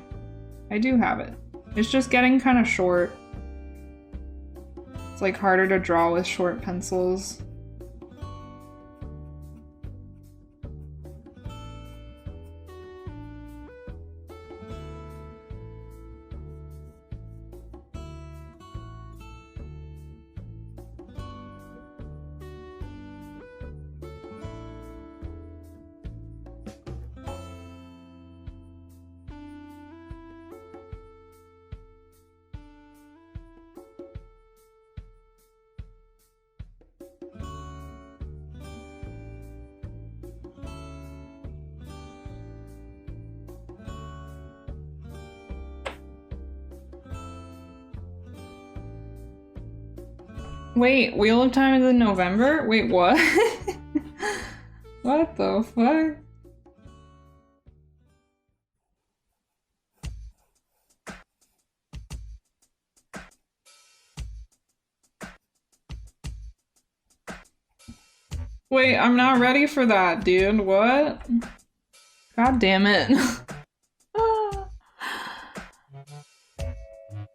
I do have it. It's just getting kind of short. It's like harder to draw with short pencils. Wait, Wheel of Time is in November? Wait, what? What the fuck? Wait, I'm not ready for that, dude. What? God damn it.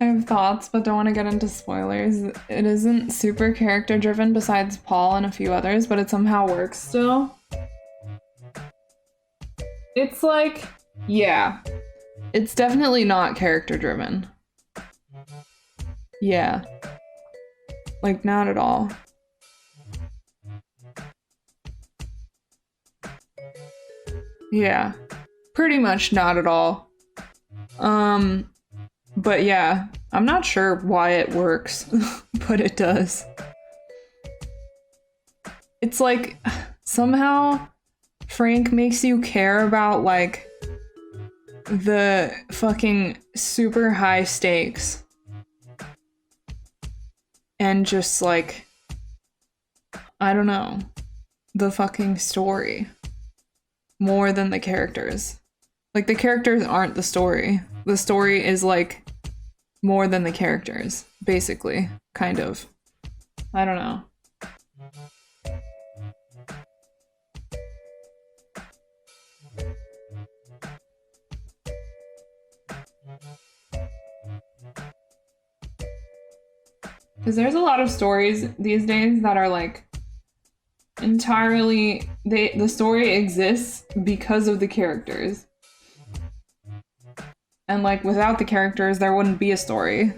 I have thoughts, but don't want to get into spoilers. It isn't super character driven besides Paul and a few others, but it somehow works still. It's like, yeah. It's definitely not character driven. Yeah. Like, not at all. Yeah. Pretty much not at all. But yeah, I'm not sure why it works, but it does. It's like somehow Frank makes you care about like the fucking super high stakes and just like, I don't know, the fucking story more than the characters. Like, the characters aren't the story. The story is like more than the characters, basically, kind of. I don't know. Because there's a lot of stories these days that are like entirely, the story exists because of the characters. And like without the characters there wouldn't be a story.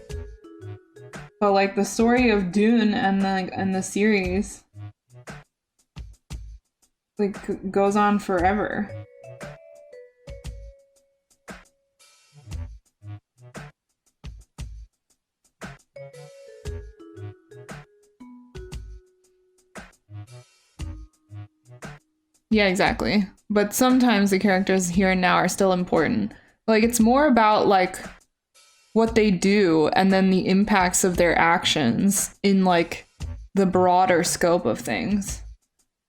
But like the story of Dune and the series like goes on forever. Yeah, exactly. But sometimes the characters here and now are still important. Like, it's more about, like, what they do and then the impacts of their actions in, like, the broader scope of things.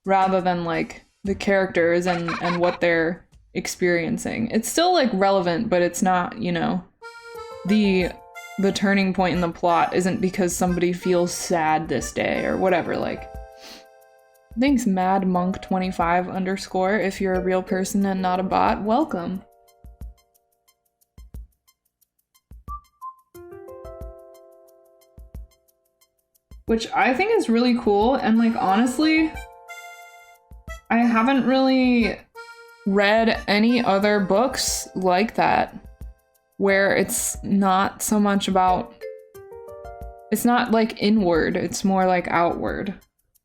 Rather than, like, the characters and what they're experiencing. It's still, like, relevant, but it's not, you know, the turning point in the plot isn't because somebody feels sad this day or whatever, like. Thanks, MadMonk25_. If you're a real person and not a bot, welcome. Which I think is really cool, and like honestly, I haven't really read any other books like that where it's not so much about, it's not like inward, it's more like outward.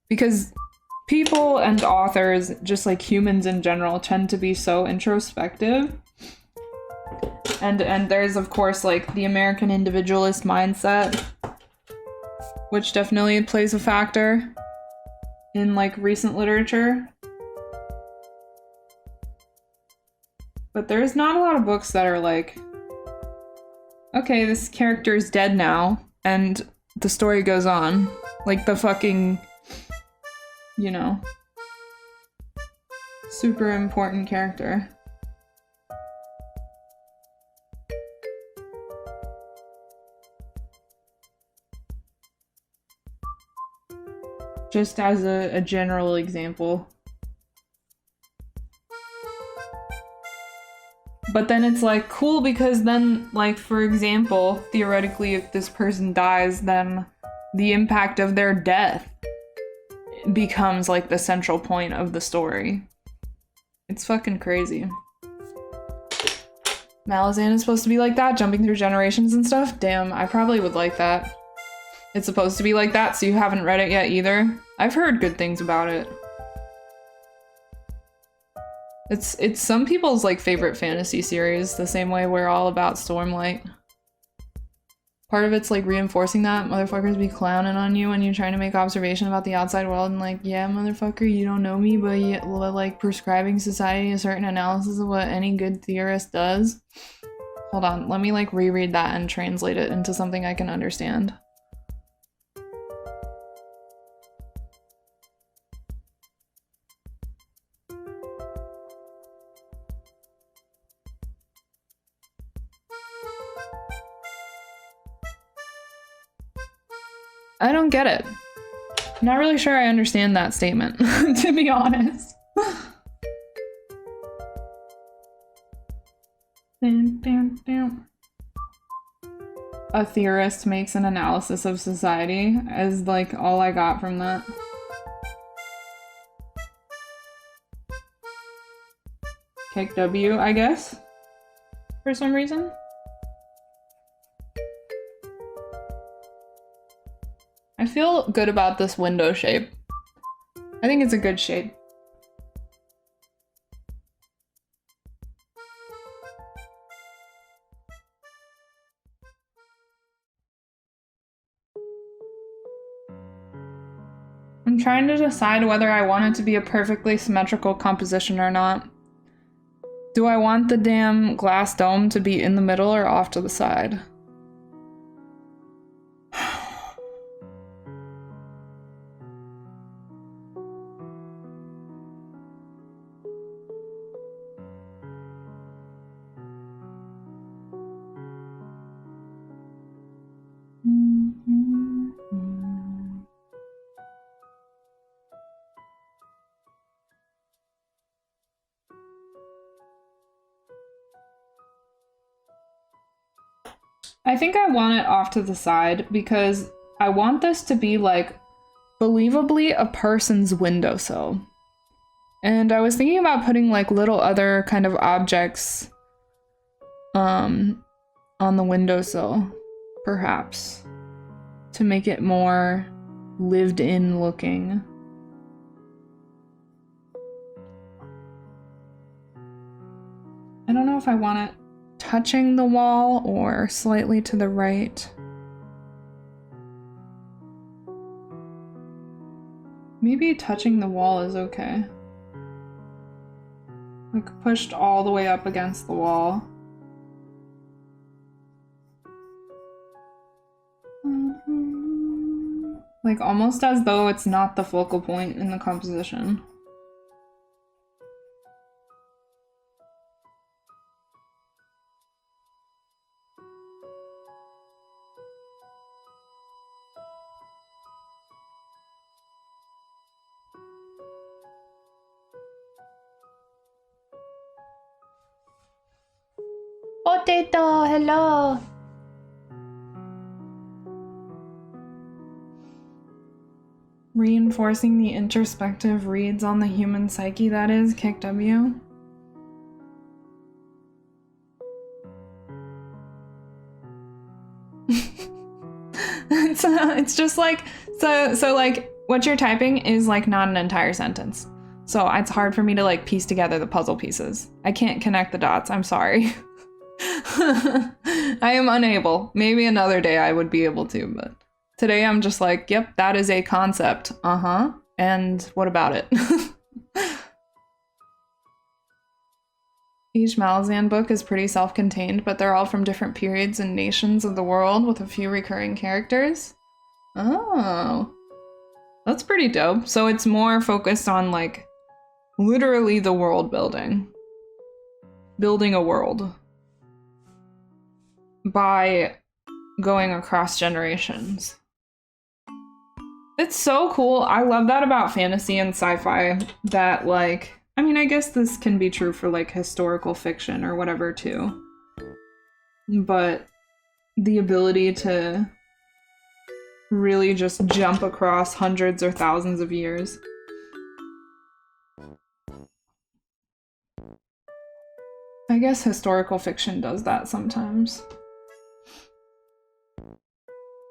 Because people and authors, just like humans in general, tend to be so introspective. And there's of course like the American individualist mindset, which definitely plays a factor in like recent literature. But there's not a lot of books that are like, okay, this character is dead now, and the story goes on. Like the fucking, you know, super important character. Just as a general example. But then it's like cool because then, like, for example, theoretically, if this person dies, then the impact of their death becomes like the central point of the story. It's fucking crazy. Malazan is supposed to be like that, jumping through generations and stuff? Damn, I probably would like that. It's supposed to be like that, so you haven't read it yet either? I've heard good things about it. It's some people's like favorite fantasy series, the same way we're all about Stormlight. Part of it's like reinforcing that motherfuckers be clowning on you when you're trying to make observation about the outside world and like, yeah, motherfucker, you don't know me, but yet like prescribing society a certain analysis of what any good theorist does. Hold on, let me like reread that and translate it into something I can understand. I don't get it. I'm not really sure I understand that statement, to be honest. A theorist makes an analysis of society is like all I got from that. Kick W, I guess, for some reason. I feel good about this window shape. I think it's a good shape. I'm trying to decide whether I want it to be a perfectly symmetrical composition or not. Do I want the damn glass dome to be in the middle or off to the side? I think I want it off to the side because I want this to be like believably a person's windowsill. And I was thinking about putting like little other kind of objects on the windowsill, perhaps, to make it more lived in looking. I don't know if I want it touching the wall or slightly to the right. Maybe touching the wall is okay. Like pushed all the way up against the wall. Like almost as though it's not the focal point in the composition. Potato, hello. Reinforcing the introspective reads on the human psyche, that is, Kick W. It's just like, so like what you're typing is like not an entire sentence. So it's hard for me to like piece together the puzzle pieces. I can't connect the dots, I'm sorry. I am unable. Maybe another day I would be able to, but today I'm just like, yep, that is a concept. Uh-huh. And what about it? Each Malazan book is pretty self-contained, but they're all from different periods and nations of the world with a few recurring characters. Oh. That's pretty dope. So it's more focused on like literally the world building. Building a world. By going across generations. It's so cool. I love that about fantasy and sci-fi, that like, I mean, I guess this can be true for like historical fiction or whatever too. But the ability to really just jump across hundreds or thousands of years. I guess historical fiction does that sometimes.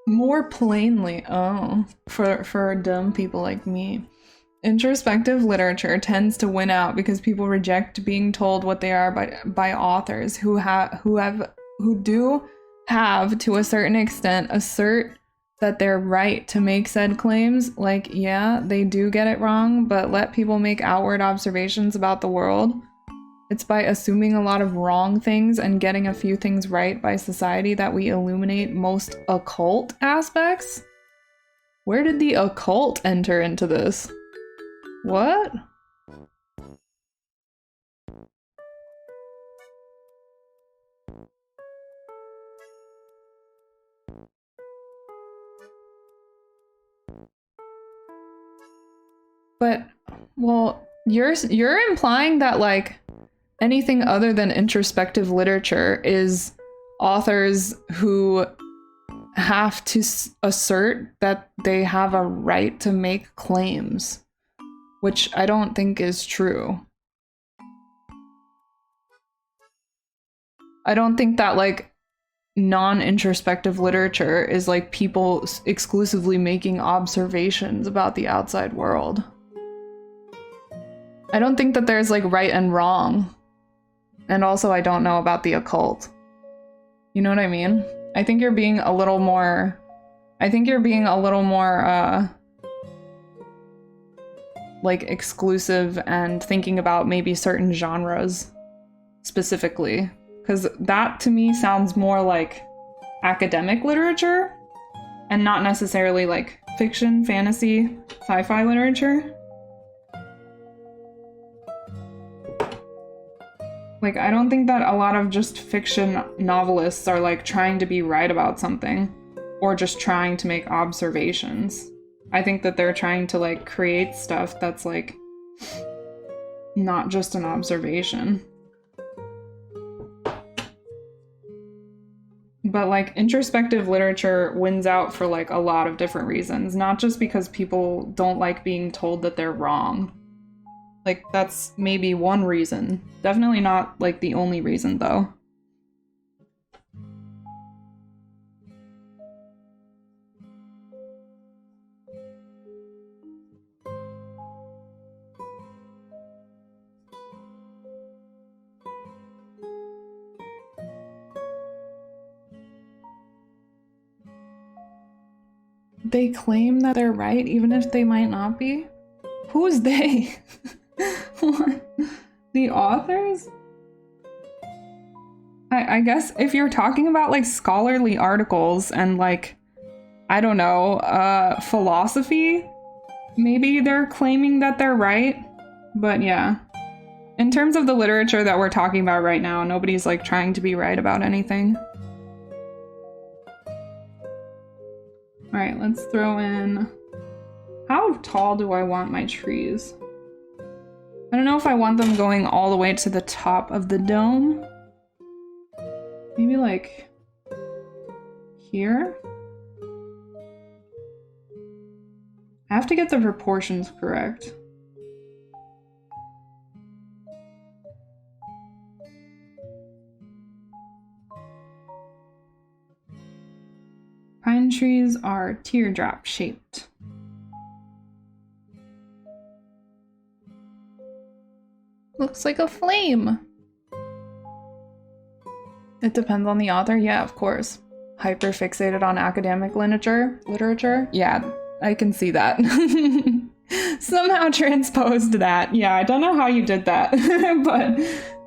More plainly, oh, for dumb people like me. Introspective literature tends to win out because people reject being told what they are by authors who do have, to a certain extent, assert that they're right to make said claims. Like, yeah, they do get it wrong, but let people make outward observations about the world. It's by assuming a lot of wrong things and getting a few things right by society that we illuminate most occult aspects? Where did the occult enter into this? What? But, well, you're implying that, like, anything other than introspective literature is authors who have to assert that they have a right to make claims, which I don't think is true. I don't think that, like, non-introspective literature is, like, people exclusively making observations about the outside world. I don't think that there's, like, right and wrong. And also, I don't know about the occult. You know what I mean? I think you're being a little more like exclusive and thinking about maybe certain genres specifically, because that to me sounds more like academic literature and not necessarily like fiction, fantasy, sci-fi literature. Like, I don't think that a lot of just fiction novelists are like trying to be right about something or just trying to make observations. I think that they're trying to like create stuff that's like not just an observation. But like introspective literature wins out for like a lot of different reasons, not just because people don't like being told that they're wrong. Like, that's maybe one reason. Definitely not like the only reason though. They claim that they're right, even if they might not be? Who's they? What? The authors? I guess if you're talking about like scholarly articles and like, I don't know, philosophy, maybe they're claiming that they're right. But yeah, in terms of the literature that we're talking about right now, nobody's like trying to be right about anything. All right, let's throw in, how tall do I want my trees? I don't know if I want them going all the way to the top of the dome. Maybe like here? I have to get the proportions correct. Pine trees are teardrop shaped. Looks like a flame. It depends on the author. Yeah, of course. Hyper fixated on academic literature. Yeah, I can see that. Somehow transposed that. Yeah, I don't know how you did that, but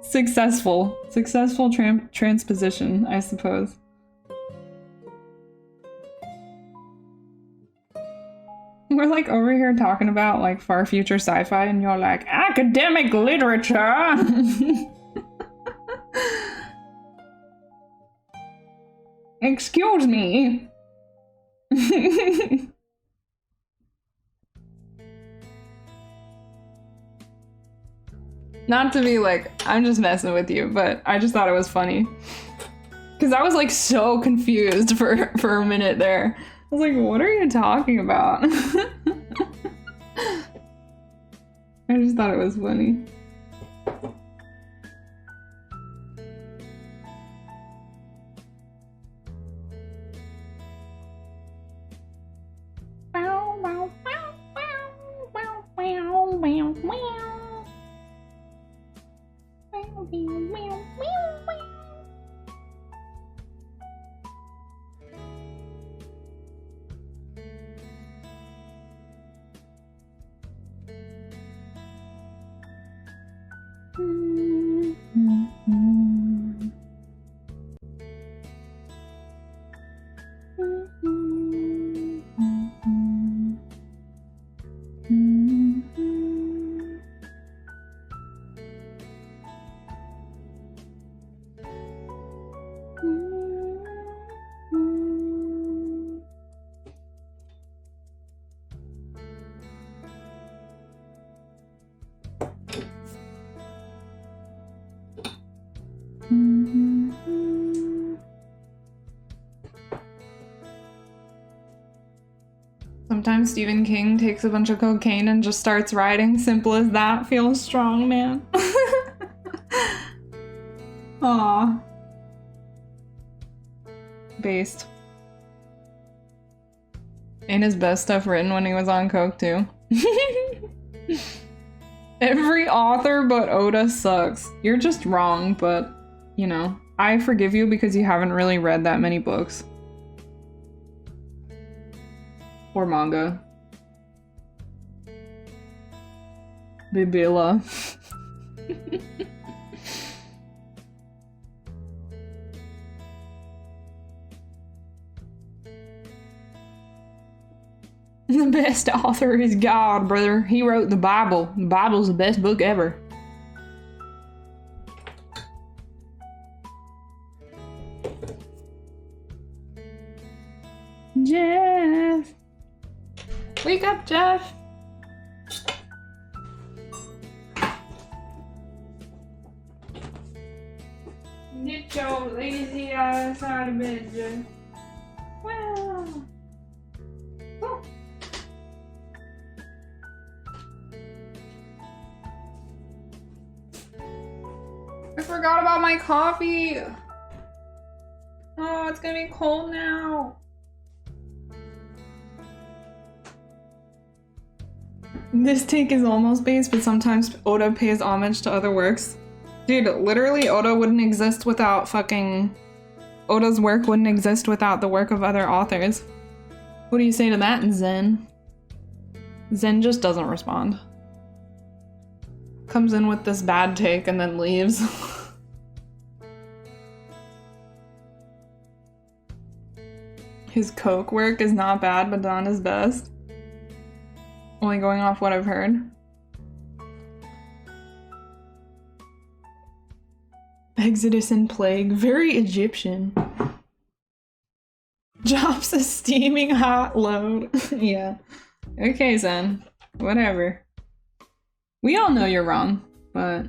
successful transposition, I suppose. We're like over here talking about like far future sci-fi and you're like, academic literature! Excuse me. Not to be like, I'm just messing with you, but I just thought it was funny. Because I was like so confused for a minute there. I was like, what are you talking about? I just thought it was funny. Sometimes Stephen King takes a bunch of cocaine and just starts writing. Simple as that. Feels strong, man. Aw. Based. Ain't his best stuff written when he was on coke, too? Every author but Oda sucks. You're just wrong, but, you know, I forgive you because you haven't really read that many books. Or manga. Bibila. The best author is God, brother. He wrote the Bible. The Bible's the best book ever. Jeff. Wake up, Jeff. Get your lazy ass out of bed, Jeff. Well. Oh. I forgot about my coffee. Oh, it's gonna be cold now. This take is almost based, but sometimes Oda pays homage to other works. Dude, literally Oda wouldn't exist without fucking... Oda's work wouldn't exist without the work of other authors. What do you say to that, Zen? Zen just doesn't respond. Comes in with this bad take and then leaves. His coke work is not bad, but not his best. Only going off what I've heard. Exodus and Plague, very Egyptian. Drops a steaming hot load. Yeah. Okay, Zen. Whatever. We all know you're wrong, but...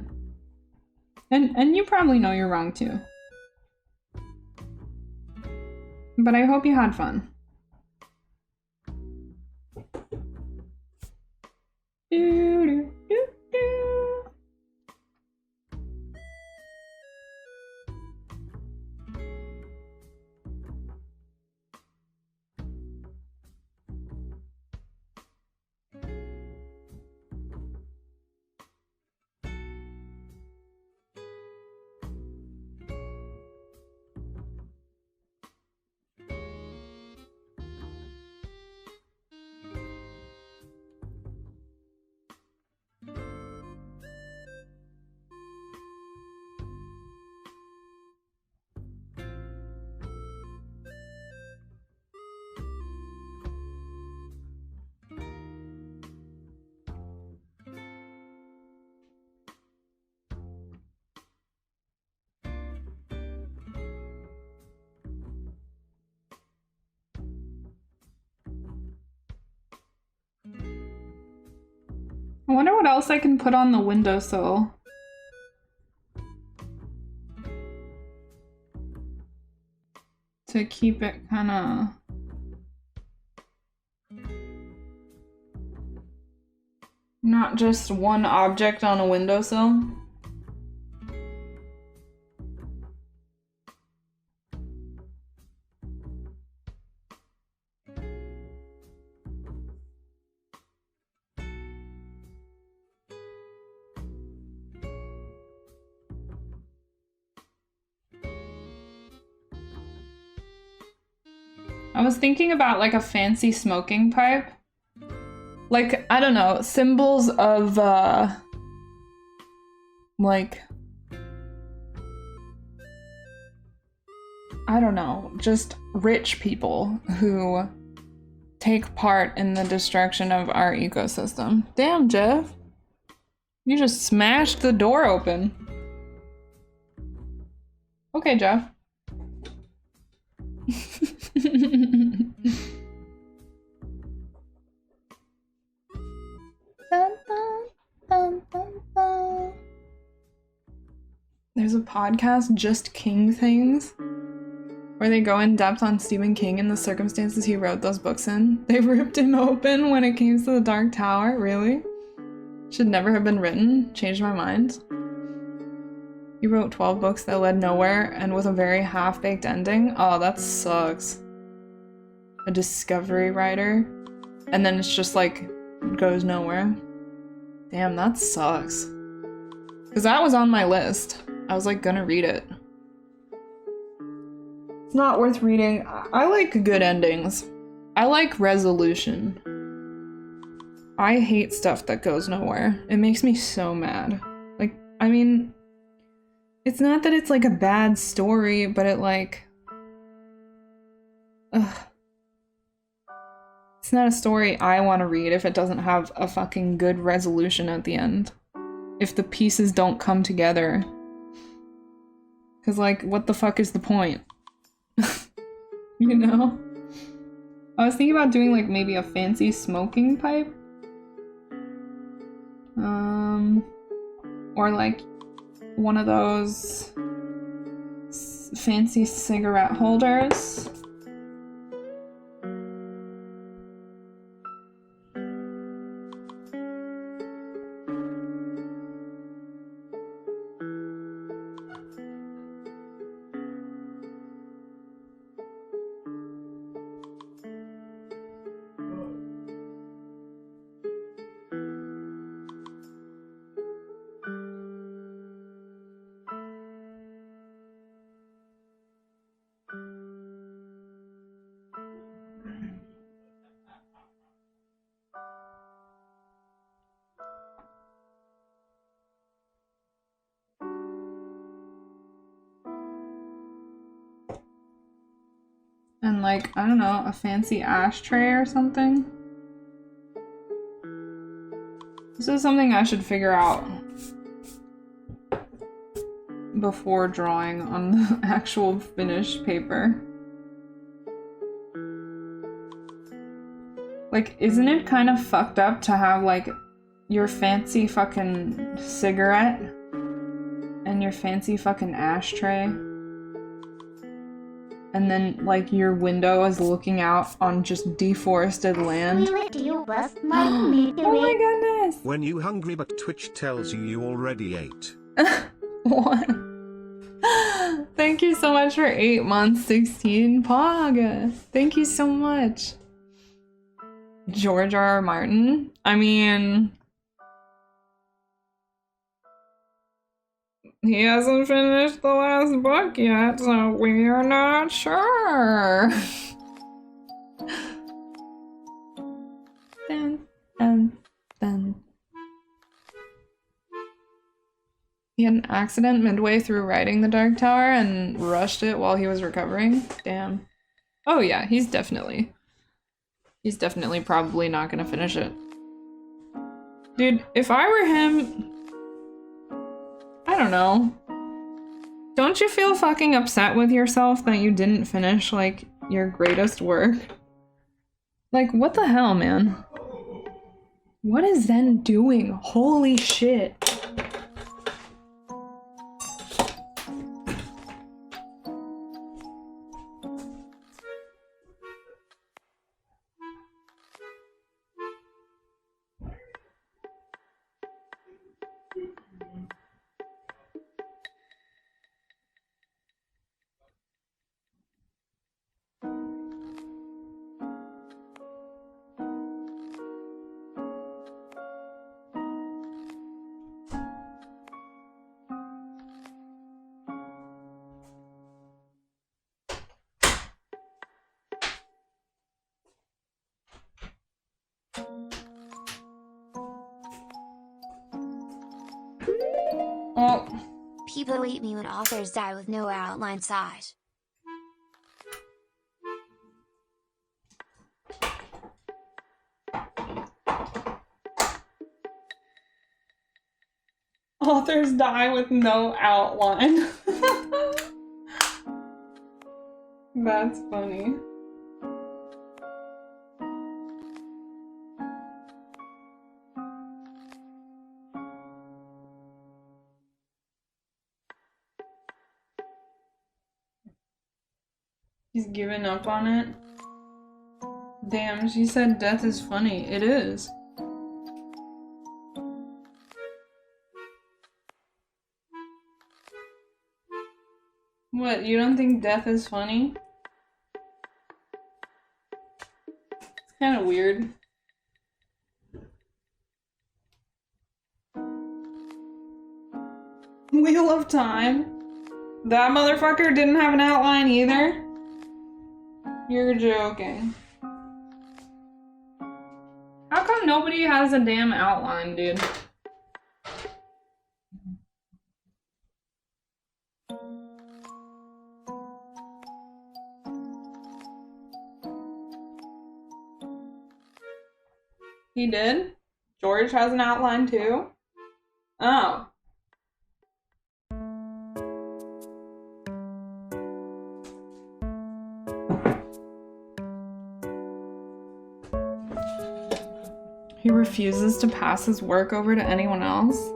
And you probably know you're wrong too. But I hope you had fun. Do, do, do. I wonder what else I can put on the windowsill. To keep it kinda... not just one object on a windowsill. I was thinking about like a fancy smoking pipe. Like, I don't know, symbols of, like, I don't know, just rich people who take part in the destruction of our ecosystem. Damn, Jeff. You just smashed the door open. Okay, Jeff. There's a podcast, Just King Things, where they go in depth on Stephen King and the circumstances he wrote those books in. They ripped him open when it came to The Dark Tower. Really? Should never have been written. Changed my mind. He wrote 12 books that led nowhere and with a very half-baked ending. Oh, that sucks. A discovery writer. And then it's just like, goes nowhere. Damn, that sucks. Because that was on my list. I was like gonna read it. It's not worth reading. I like good endings. I like resolution. I hate stuff that goes nowhere. It makes me so mad. Like, I mean, it's not that it's like a bad story, but it like, ugh. It's not a story I want to read if it doesn't have a fucking good resolution at the end. If the pieces don't come together. Cause like, what the fuck is the point? You know? I was thinking about doing like maybe a fancy smoking pipe. Or like one of those fancy cigarette holders. And like, I don't know, a fancy ashtray or something. This is something I should figure out before drawing on the actual finished paper. Like, isn't it kind of fucked up to have like your fancy fucking cigarette and your fancy fucking ashtray? And then, like, your window is looking out on just deforested land. Oh my goodness! When you hungry but Twitch tells you already ate. What? Thank you so much for 8 months, 16 Pog. Thank you so much. George R.R. Martin? I mean... he hasn't finished the last book yet, so we are not sure. Dun, dun, dun. He had an accident midway through writing The Dark Tower and rushed it while he was recovering. Damn. Oh yeah, he's definitely probably not gonna finish it. Dude, if I were him... I don't know. Don't you feel fucking upset with yourself that you didn't finish, like, your greatest work? Like, what the hell, man? What is Zen doing? Holy shit. Oh. People hate me when authors die with no outline size. Authors die with no outline. That's funny. He's given up on it. Damn, she said death is funny. It is. What, you don't think death is funny? It's kind of weird. Wheel of Time? That motherfucker didn't have an outline either? You're joking. How come come nobody has a damn outline, dude? He did? George has an outline too? Oh. He refuses to pass his work over to anyone else?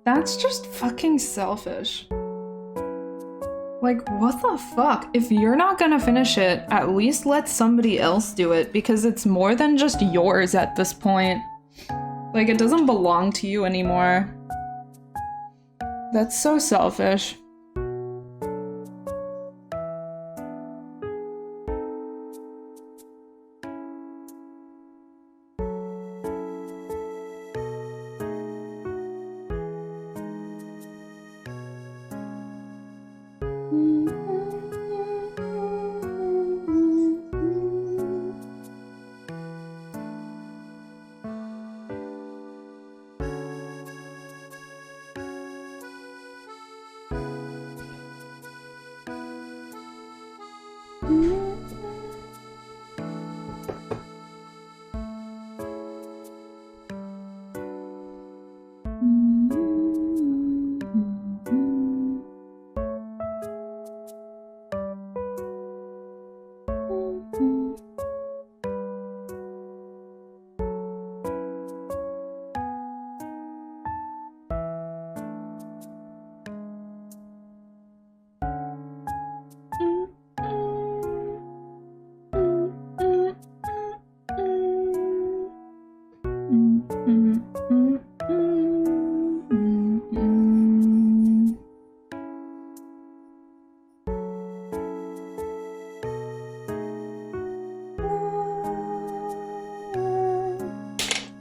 That's just fucking selfish. Like, what the fuck? If you're not gonna finish it, at least let somebody else do it, because it's more than just yours at this point. Like, it doesn't belong to you anymore. That's so selfish.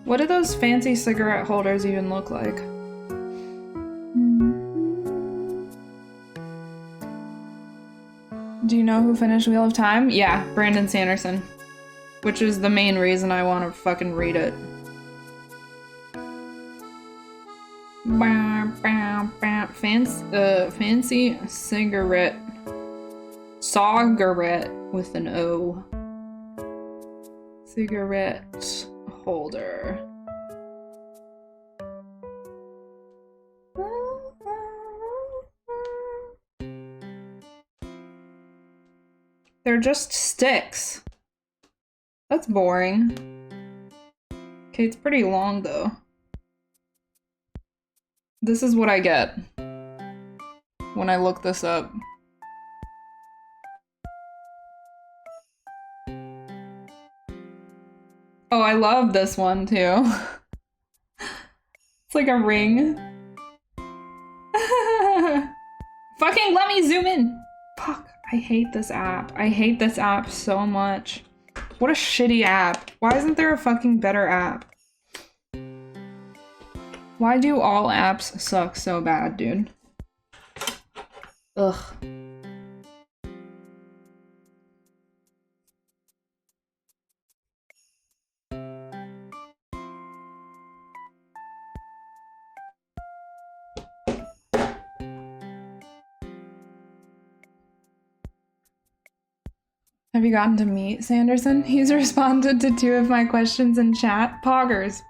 What do those fancy cigarette holders even look like? Do you know who finished Wheel of Time? Yeah, Brandon Sanderson. Which is the main reason I want to fucking read it. Fancy cigarette. Cigarette with an O. Cigarette holder. They're just sticks. That's boring. Okay, it's pretty long though. This is what I get when I look this up. Oh, I love this one too. It's like a ring. Fucking let me zoom in. Fuck, I hate this app. I hate this app so much. What a shitty app. Why isn't there a fucking better app? Why do all apps suck so bad, dude? Ugh. Have you gotten to meet Sanderson? He's responded to 2 of my questions in chat. Poggers.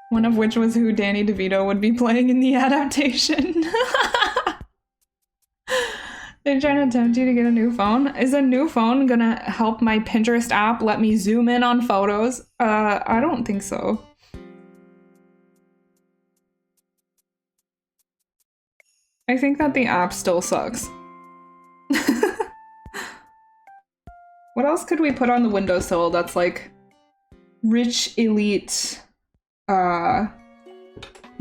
One of which was who Danny DeVito would be playing in the adaptation. They're trying to tempt you to get a new phone. Is a new phone gonna help my Pinterest app let me zoom in on photos? I don't think so. I think that the app still sucks. What else could we put on the windowsill that's like rich elite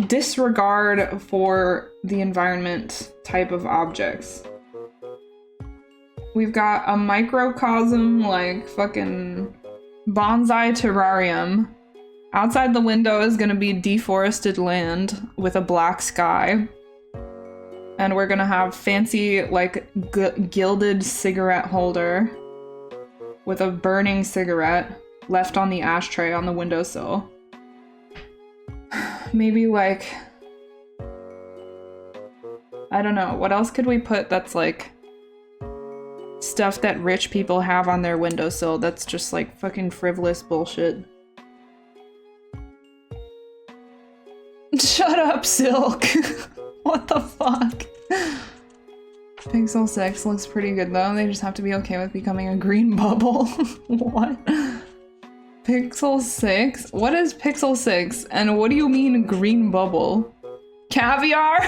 disregard for the environment type of objects? We've got a microcosm like fucking bonsai terrarium. Outside the window is gonna be deforested land with a black sky. And we're gonna have fancy like gilded cigarette holder with a burning cigarette. left on the ashtray on the windowsill. Maybe like, I don't know, what else could we put that's like stuff that rich people have on their windowsill that's just like fucking frivolous bullshit. Shut up, Silk. What the fuck? Pixel 6 looks pretty good though. They just have to be okay with becoming a green bubble. What? Pixel 6? What is Pixel 6? And what do you mean green bubble? Caviar?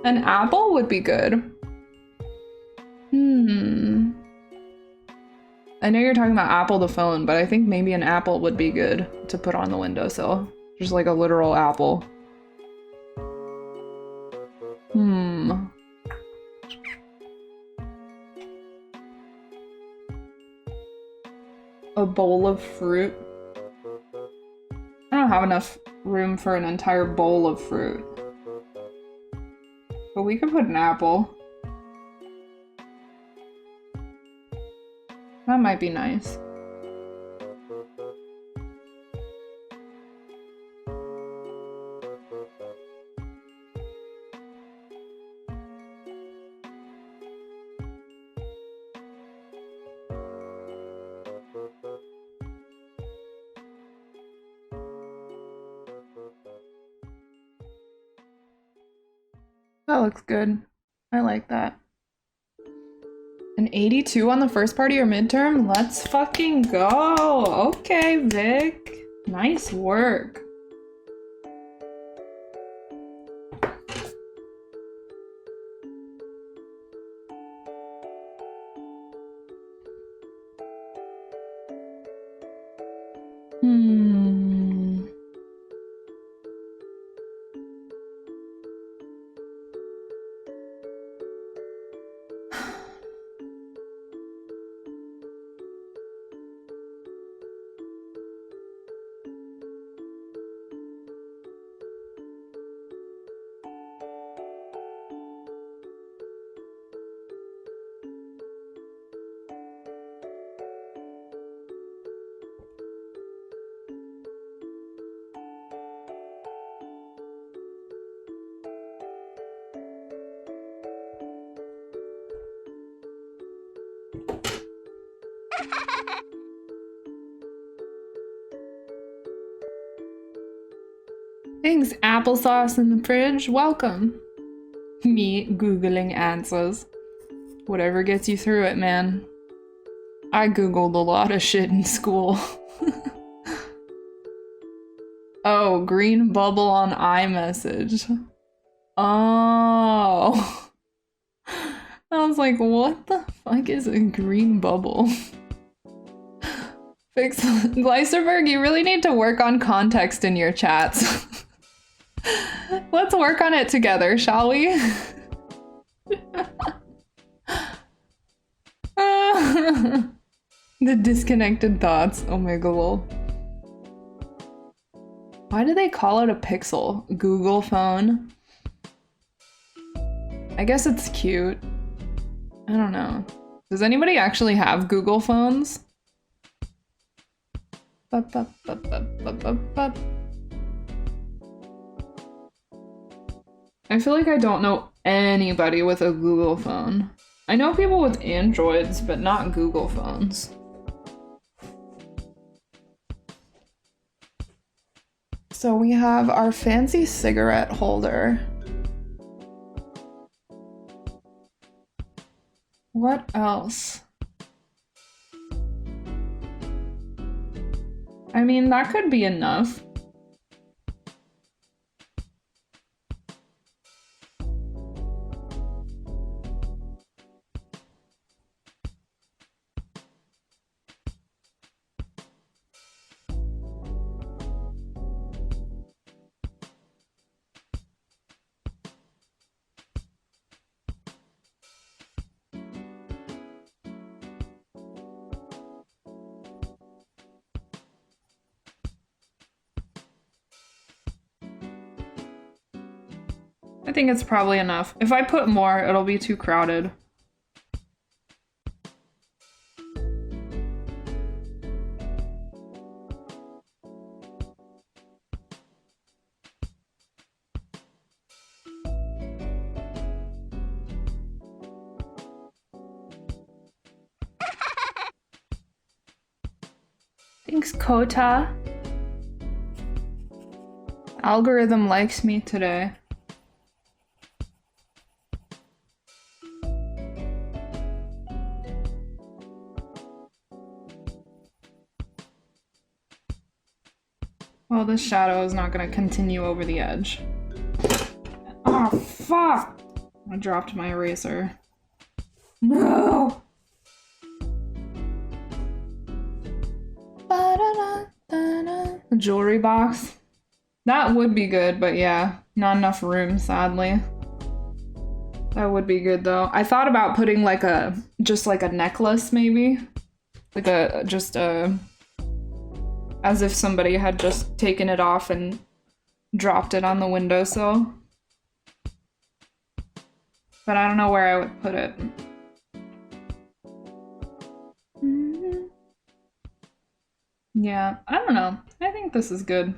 An apple would be good. I know you're talking about Apple the phone, but I think maybe an apple would be good to put on the windowsill. Just like a literal apple. A bowl of fruit. I don't have enough room for an entire bowl of fruit. But we could put an apple. That might be nice. That looks good. I like that. An 82 on the first part of your midterm? Let's fucking go! Okay, Vic. Nice work. Thanks, applesauce in the fridge. Welcome. Me Googling answers. Whatever gets you through it, man. I Googled a lot of shit in school. Oh, green bubble on iMessage. Oh. I was like, what the fuck is a green bubble? Gleiserberg, you really need to work on context in your chats. Let's work on it together, shall we? The disconnected thoughts. Oh my god. Why do they call it a Pixel? Google phone? I guess it's cute. I don't know. Does anybody actually have Google phones? I feel like I don't know anybody with a Google phone. I know people with Androids, but not Google phones. So we have our fancy cigarette holder. What else? I mean, that could be enough. I think it's probably enough. If I put more, it'll be too crowded. Thanks, Kota. Algorithm likes me today. Well, this shadow is not gonna continue over the edge. Oh, fuck! I dropped my eraser. No! A jewelry box. That would be good, but yeah, not enough room, sadly. That would be good though. I thought about putting like just like a necklace maybe. Like as if somebody had just taken it off and dropped it on the windowsill. But I don't know where I would put it. Yeah, I don't know. I think this is good.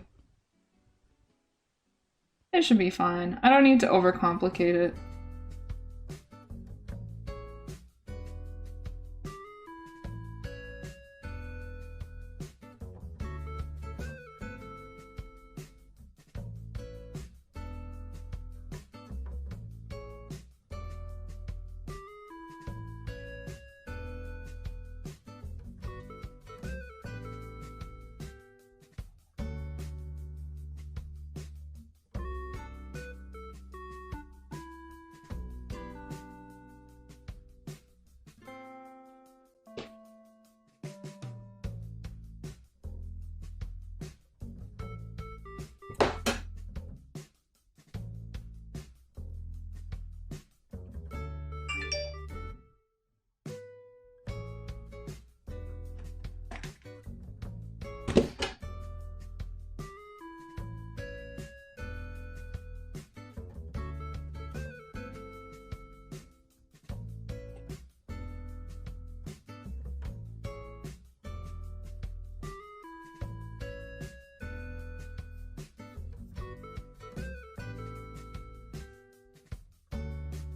It should be fine. I don't need to overcomplicate it.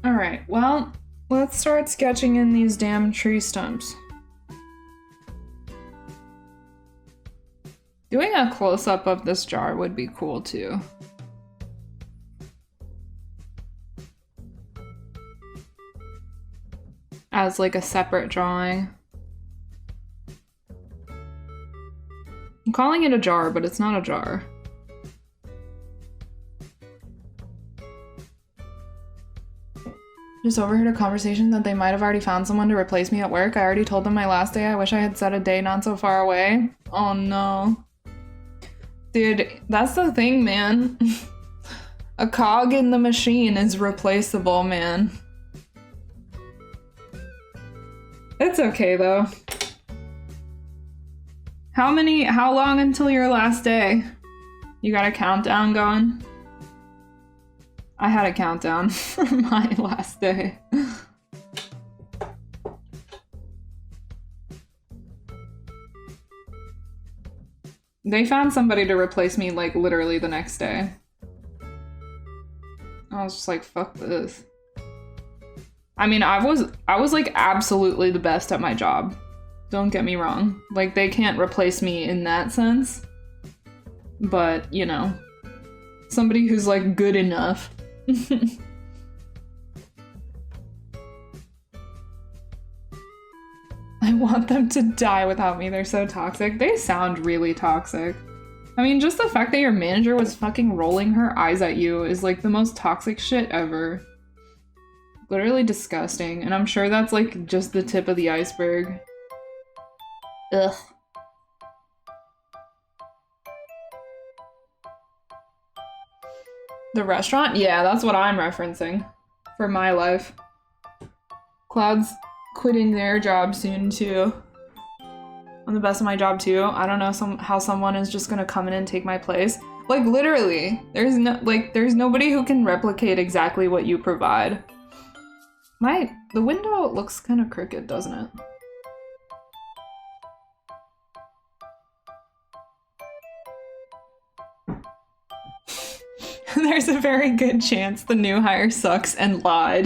Alright, well, let's start sketching in these damn tree stumps. Doing a close-up of this jar would be cool too. As like a separate drawing. I'm calling it a jar, but it's not a jar. Just overheard a conversation that they might have already found someone to replace me at work. I already told them my last day. I wish I had set a day not so far away. Oh no. Dude, that's the thing, man. A cog in the machine is replaceable, man. It's okay though. How long until your last day? You got a countdown going? I had a countdown for my last day. They found somebody to replace me like literally the next day. I was just like, fuck this. I mean, I was like absolutely the best at my job. Don't get me wrong. Like, they can't replace me in that sense. But, you know, somebody who's like good enough. I want them to die without me. They're so toxic. They sound really toxic. I mean, just the fact that your manager was fucking rolling her eyes at you is like the most toxic shit ever. Literally disgusting. And I'm sure that's like just the tip of the iceberg. Ugh. The restaurant? Yeah, that's what I'm referencing for my life. Cloud's quitting their job soon too. I'm the best at my job too. I don't know how someone is just gonna come in and take my place. Like literally, there's nobody who can replicate exactly what you provide. The window looks kind of crooked, doesn't it? There's a very good chance the new hire sucks and lied.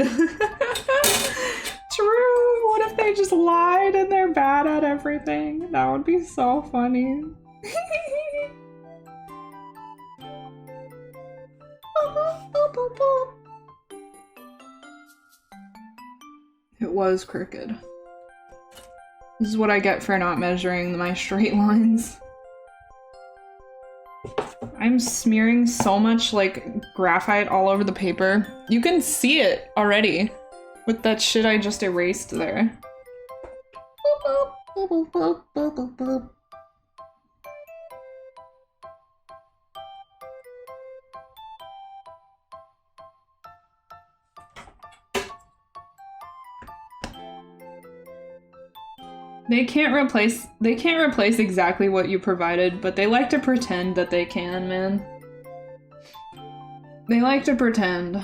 True. What if they just just lied and they're bad at everything. That would be so funny. It was crooked. This is what I get for not measuring my straight lines. I'm smearing so much like graphite all over the paper. You can see it already with that shit I just erased there. They can't replace exactly what you provided, but they like to pretend that they can, man. They like to pretend.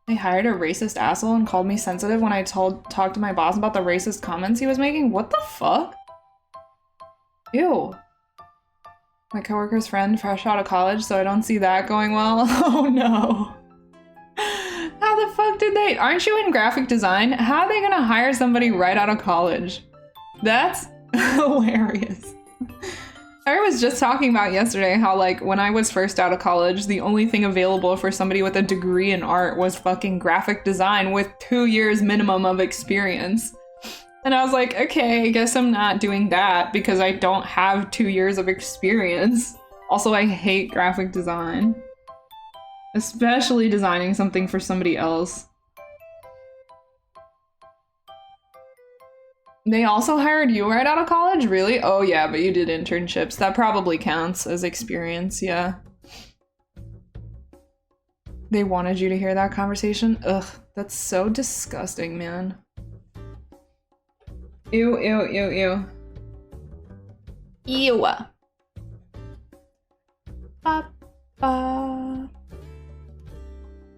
They hired a racist asshole and called me sensitive when I talked to my boss about the racist comments he was making. What the fuck? Ew. My coworker's friend, fresh out of college, so I don't see that going well. Oh no. How the fuck did they? Aren't you in graphic design? How are they gonna hire somebody right out of college? That's hilarious. I was just talking about yesterday how, like, when I was first out of college, the only thing available for somebody with a degree in art was fucking graphic design with 2 years minimum of experience. And I was like, okay, I guess I'm not doing that because I don't have 2 years of experience. Also, I hate graphic design. Especially designing something for somebody else. They also hired you right out of college? Really? Oh yeah, but you did internships. That probably counts as experience, yeah. They wanted you to hear that conversation? Ugh, that's so disgusting, man. Ew, ew, ew, ew. Ew.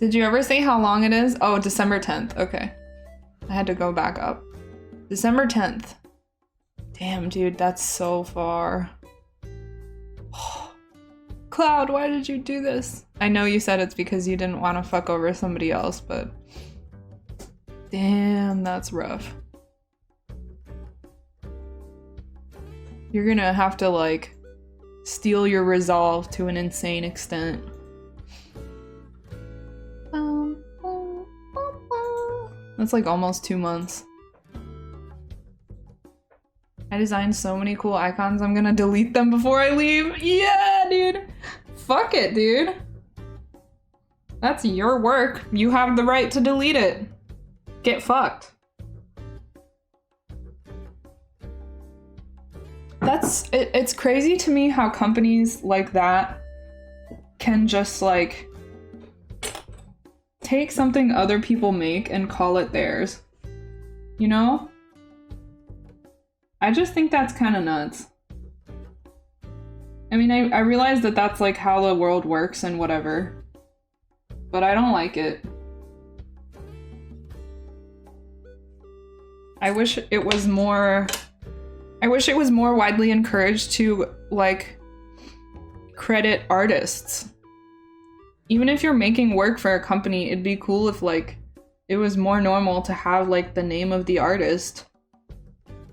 Did you ever say how long it is? Oh, December 10th. Okay. I had to go back up. December 10th. Damn, dude, that's so far. Cloud, why did you do this? I know you said it's because you didn't want to fuck over somebody else, but... Damn, that's rough. You're gonna have to, like, steel your resolve to an insane extent. That's like almost 2 months. I designed so many cool icons, I'm gonna delete them before I leave. Yeah, dude. Fuck it, dude. That's your work. You have the right to delete it. Get fucked. It's crazy to me how companies like that can just like take something other people make and call it theirs. You know? I just think that's kind of nuts. I mean, I realize that that's like how the world works and whatever, but I don't like it. I wish it was more widely encouraged to, like, credit artists. Even if you're making work for a company, it'd be cool if, like, it was more normal to have, like, the name of the artist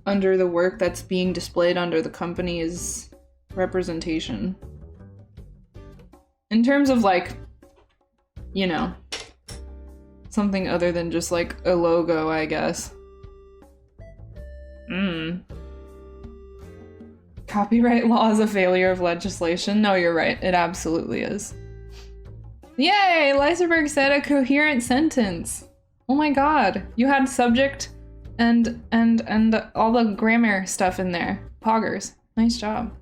under the work that's being displayed under the company's representation. In terms of, like, you know, something other than just, like, a logo, I guess. Copyright law is a failure of legislation. No, you're right. It absolutely is. Yay! Leiserberg said a coherent sentence. Oh my god. You had subject and all the grammar stuff in there. Poggers. Nice job.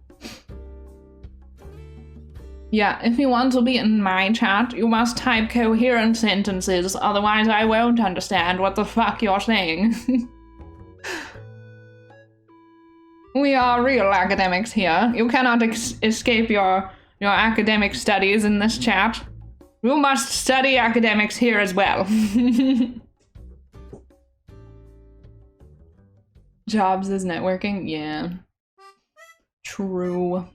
Yeah, if you want to be in my chat, you must type coherent sentences, otherwise I won't understand what the fuck you're saying. We are real academics here. You cannot escape your academic studies in this chat. You must study academics here as well. Jobs is networking? Yeah. True.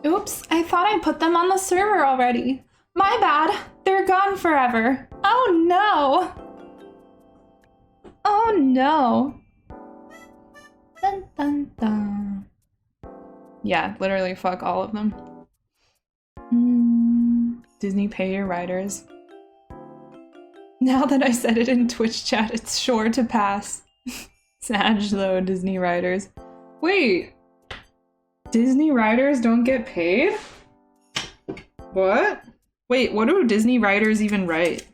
Oops, I thought I put them on the server already. My bad. They're gone forever. Oh no. Oh no. Dun dun dun. Yeah, literally fuck all of them. Disney pay your writers. Now that I said it in Twitch chat, it's sure to pass. Sag though, Disney writers. Wait. Disney writers don't get paid? What? Wait, what do Disney writers even write?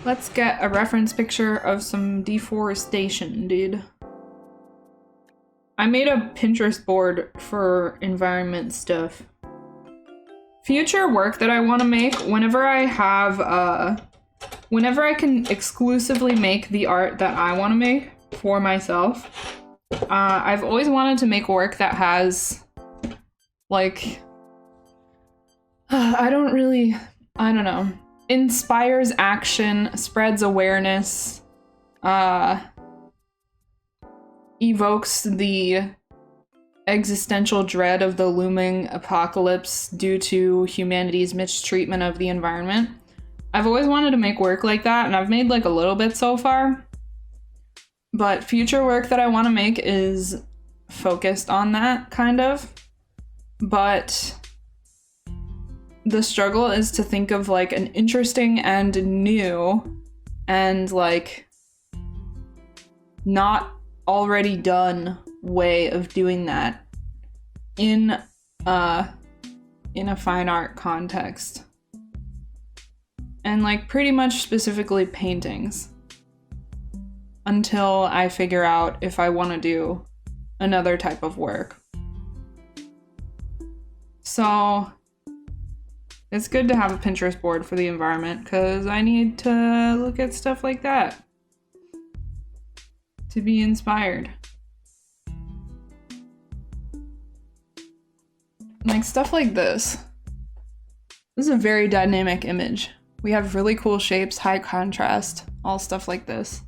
Let's get a reference picture of some deforestation, dude. I made a Pinterest board for environment stuff. Future work that I want to make, whenever I can exclusively make the art that I want to make for myself, I've always wanted to make work that has, like, I don't know, inspires action, spreads awareness, evokes the existential dread of the looming apocalypse due to humanity's mistreatment of the environment. I've always wanted to make work like that, and I've made like a little bit so far. But future work that I want to make is focused on that, kind of. But the struggle is to think of like an interesting and new and like not already done way of doing that in a fine art context. And like pretty much specifically paintings, until I figure out if I want to do another type of work. So it's good to have a Pinterest board for the environment, because I need to look at stuff like that to be inspired. Like stuff like this. This is a very dynamic image. We have really cool shapes, high contrast, all stuff like this.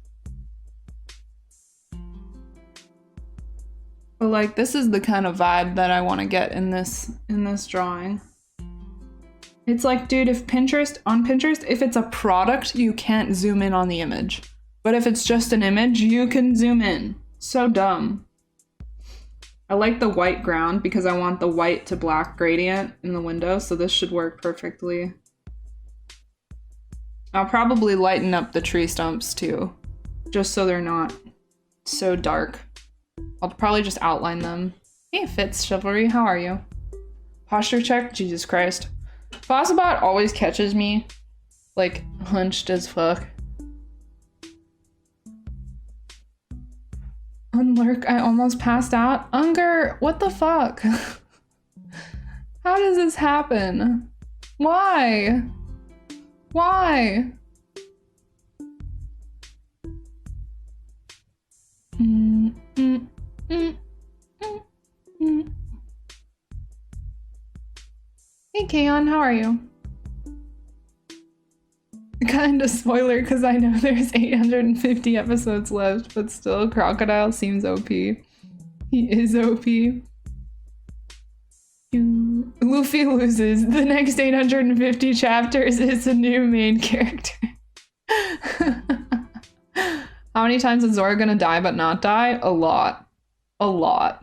But like this is the kind of vibe that I want to get in this drawing. It's like, dude, on Pinterest, if it's a product, you can't zoom in on the image. But if it's just an image, you can zoom in. So dumb. I like the white ground because I want the white to black gradient in the window, so this should work perfectly. I'll probably lighten up the tree stumps too, just so they're not so dark. I'll probably just outline them. Hey Fitz Chivalry, how are you? Posture check? Jesus Christ. Fossabot always catches me, like, hunched as fuck. Unlurk, I almost passed out. Unger, what the fuck? How does this happen? Why? Why? Hey Kaon, how are you? Kinda spoiler, because I know there's 850 episodes left, but still, Crocodile seems OP. He is OP. Luffy loses. The next 850 chapters is a new main character. How many times is Zora gonna die but not die? A lot. A lot.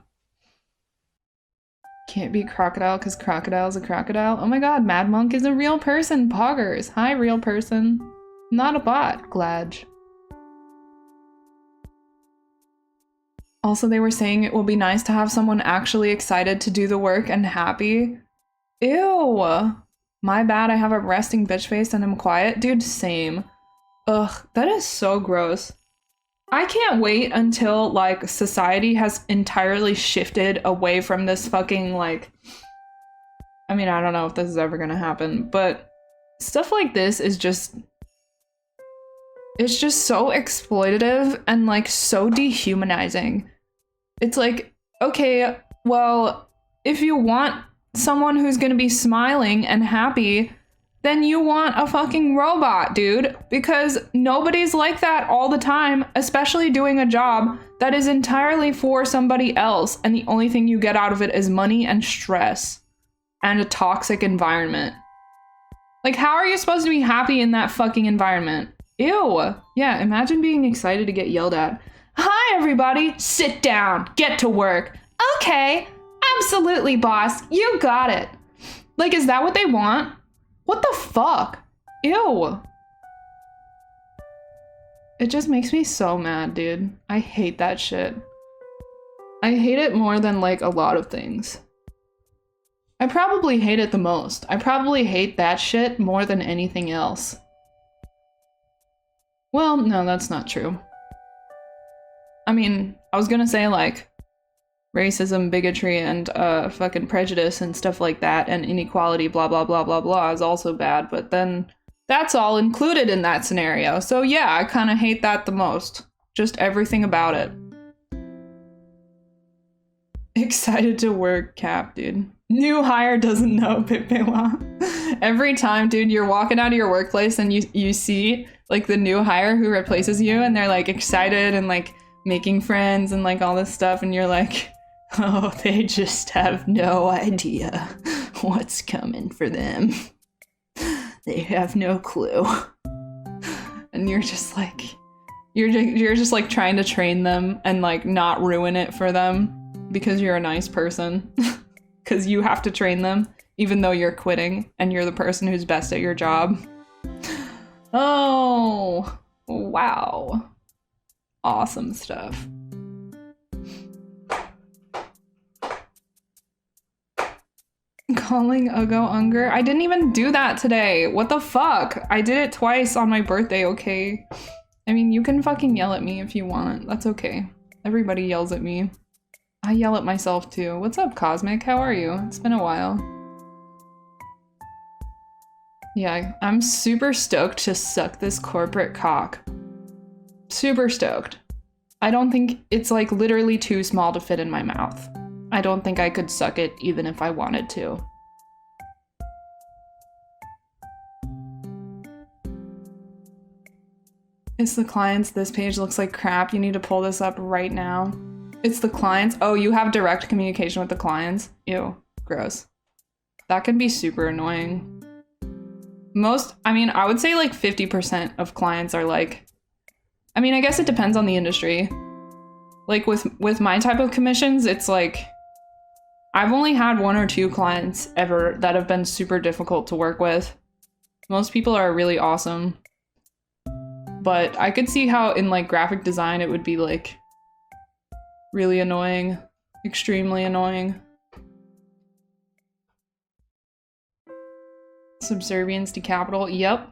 Can't beat Crocodile because Crocodile's a crocodile. Oh my god, Mad Monk is a real person. Poggers. Hi, real person. Not a bot, Gladge. Also, they were saying it will be nice to have someone actually excited to do the work and happy. Ew. My bad, I have a resting bitch face and I'm quiet. Dude, same. Ugh, that is so gross. I can't wait until, like, society has entirely shifted away from this fucking, like... I mean, I don't know if this is ever gonna happen, but stuff like this is just... It's just so exploitative and, like, so dehumanizing. It's like, okay, well, if you want someone who's gonna be smiling and happy, then you want a fucking robot, dude. Because nobody's like that all the time, especially doing a job that is entirely for somebody else, and the only thing you get out of it is money and stress and a toxic environment. Like, how are you supposed to be happy in that fucking environment? Ew. Yeah, imagine being excited to get yelled at. Hi, everybody. Sit down. Get to work. Okay. Absolutely, boss. You got it. Like, is that what they want? What the fuck? Ew. It just makes me so mad, dude. I hate that shit. I hate it more than, like, a lot of things. I probably hate it the most. I probably hate that shit more than anything else. Well, no, that's not true. I mean, I was gonna say, like, racism, bigotry, and fucking prejudice and stuff like that, and inequality, blah, blah, blah, blah, blah, is also bad, but then that's all included in that scenario. So yeah, I kind of hate that the most. Just everything about it. Excited to work, Cap, dude. New hire doesn't know, Pipela. Every time, dude, you're walking out of your workplace and you see, like, the new hire who replaces you, and they're, like, excited and, like, making friends and, like, all this stuff, and you're like, oh, they just have no idea what's coming for them. They have no clue. And you're just like, you're just like trying to train them and, like, not ruin it for them because you're a nice person. Because you have to train them even though you're quitting and you're the person who's best at your job. Oh, wow. Awesome stuff. Calling Ugo Unger? I didn't even do that today. What the fuck? I did it twice on my birthday, okay? I mean, you can fucking yell at me if you want. That's okay. Everybody yells at me. I yell at myself too. What's up, Cosmic? How are you? It's been a while. Yeah, I'm super stoked to suck this corporate cock. Super stoked. I don't think it's, like, literally too small to fit in my mouth. I don't think I could suck it even if I wanted to. It's the clients. This page looks like crap. You need to pull this up right now. It's the clients. Oh, you have direct communication with the clients? Ew, gross. That can be super annoying. I mean, I would say like 50% of clients are like, I mean, I guess it depends on the industry. Like with my type of commissions, it's like, I've only had 1 or 2 clients ever that have been super difficult to work with. Most people are really awesome. But I could see how in, like, graphic design it would be, like, really annoying. Extremely annoying. Subservience to capital. Yep.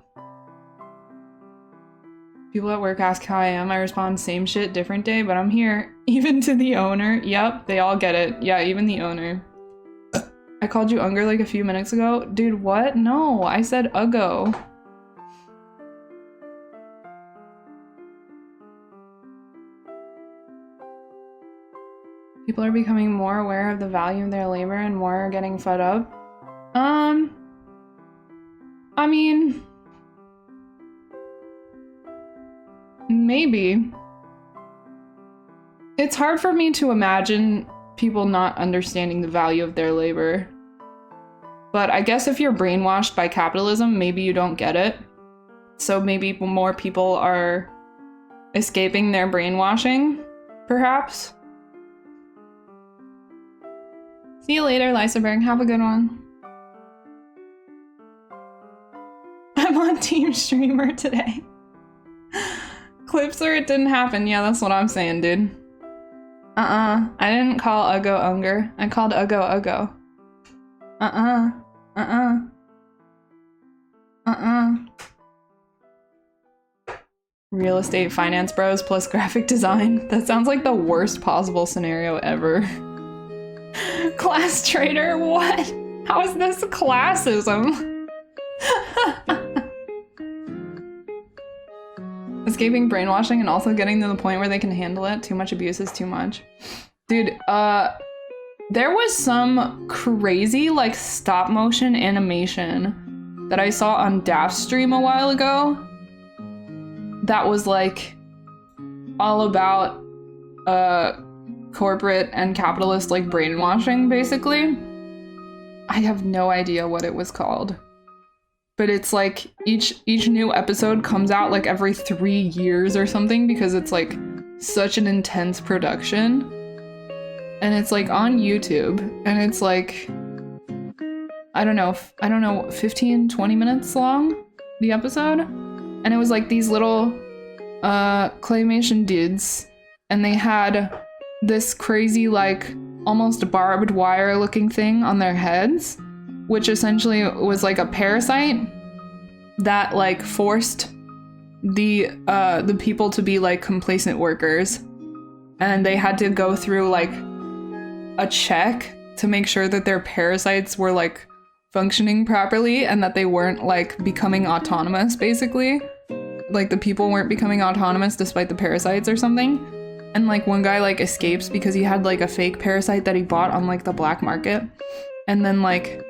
People at work ask how I am. I respond, same shit, different day, but I'm here. Even to the owner. Yep, they all get it. Yeah, even the owner. I called you Unger like a few minutes ago. Dude, what? No, I said Uggo. People are becoming more aware of the value of their labor and more are getting fed up. I mean, maybe. It's hard for me to imagine people not understanding the value of their labor. But I guess if you're brainwashed by capitalism, maybe you don't get it. So maybe more people are escaping their brainwashing, perhaps. See you later, Lysaberg. Have a good one. I'm on Team Streamer today. Clips where it didn't happen. Yeah, that's what I'm saying, dude. I didn't call Uggo Unger. I called Uggo. Real estate finance bros plus graphic design. That sounds like the worst possible scenario ever. Class trader? What? How is this classism? Escaping brainwashing and also getting to the point where they can handle it. Too much abuse is too much. Dude, There was some crazy like stop motion animation that I saw on Daft's stream a while ago that was like all about corporate and capitalist like brainwashing, basically. I have no idea what it was called. But it's like each new episode comes out like every 3 years or something because it's like such an intense production. And it's like on YouTube and it's like I don't know, 15, 20 minutes long, the episode. And it was like these little claymation dudes and they had this crazy like almost barbed wire looking thing on their heads, which essentially was like a parasite that like forced the people to be like complacent workers, and they had to go through like a check to make sure that their parasites were like functioning properly and that they weren't like becoming autonomous, basically. Like the people weren't becoming autonomous despite the parasites or something. And like one guy like escapes because he had like a fake parasite that he bought on like the black market. And then like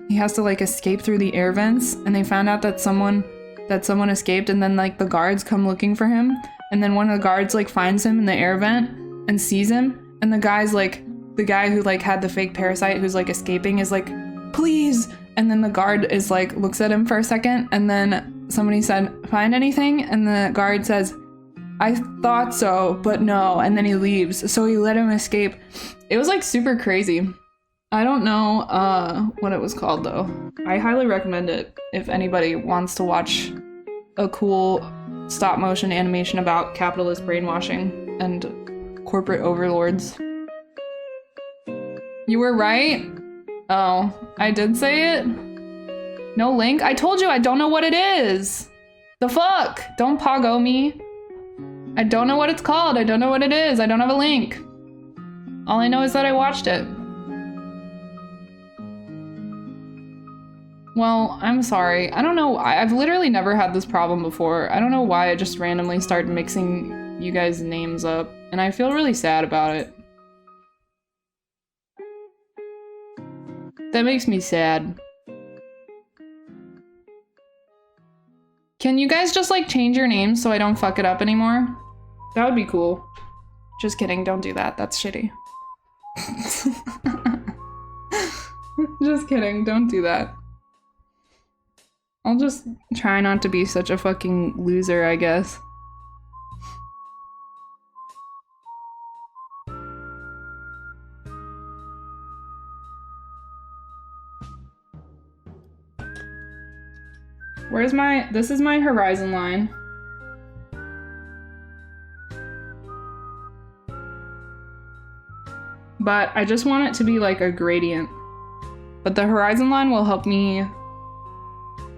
he has to like escape through the air vents, and they found out that someone escaped, and then like the guards come looking for him, and then one of the guards like finds him in the air vent and sees him, and the guy's like, the guy who like had the fake parasite who's like escaping is like, please, and then the guard is like looks at him for a second, and then somebody said, find anything? And the guard says, I thought so, but no, and then he leaves, so he let him escape. It was like super crazy. I don't know what it was called though. I highly recommend it if anybody wants to watch a cool stop motion animation about capitalist brainwashing and corporate overlords. You were right? Oh, I did say it? No link? I told you I don't know what it is! The fuck? Don't Pogo me. I don't know what it's called. I don't know what it is. I don't have a link. All I know is that I watched it. Well, I'm sorry. I don't know. I've literally never had this problem before. I don't know why I just randomly started mixing you guys' names up, and I feel really sad about it. That makes me sad. Can you guys just like change your names so I don't fuck it up anymore? That would be cool. Just kidding, don't do that. That's shitty. Just kidding, don't do that. I'll just try not to be such a fucking loser, I guess. Where's my... This is my horizon line. But I just want it to be like a gradient. But the horizon line will help me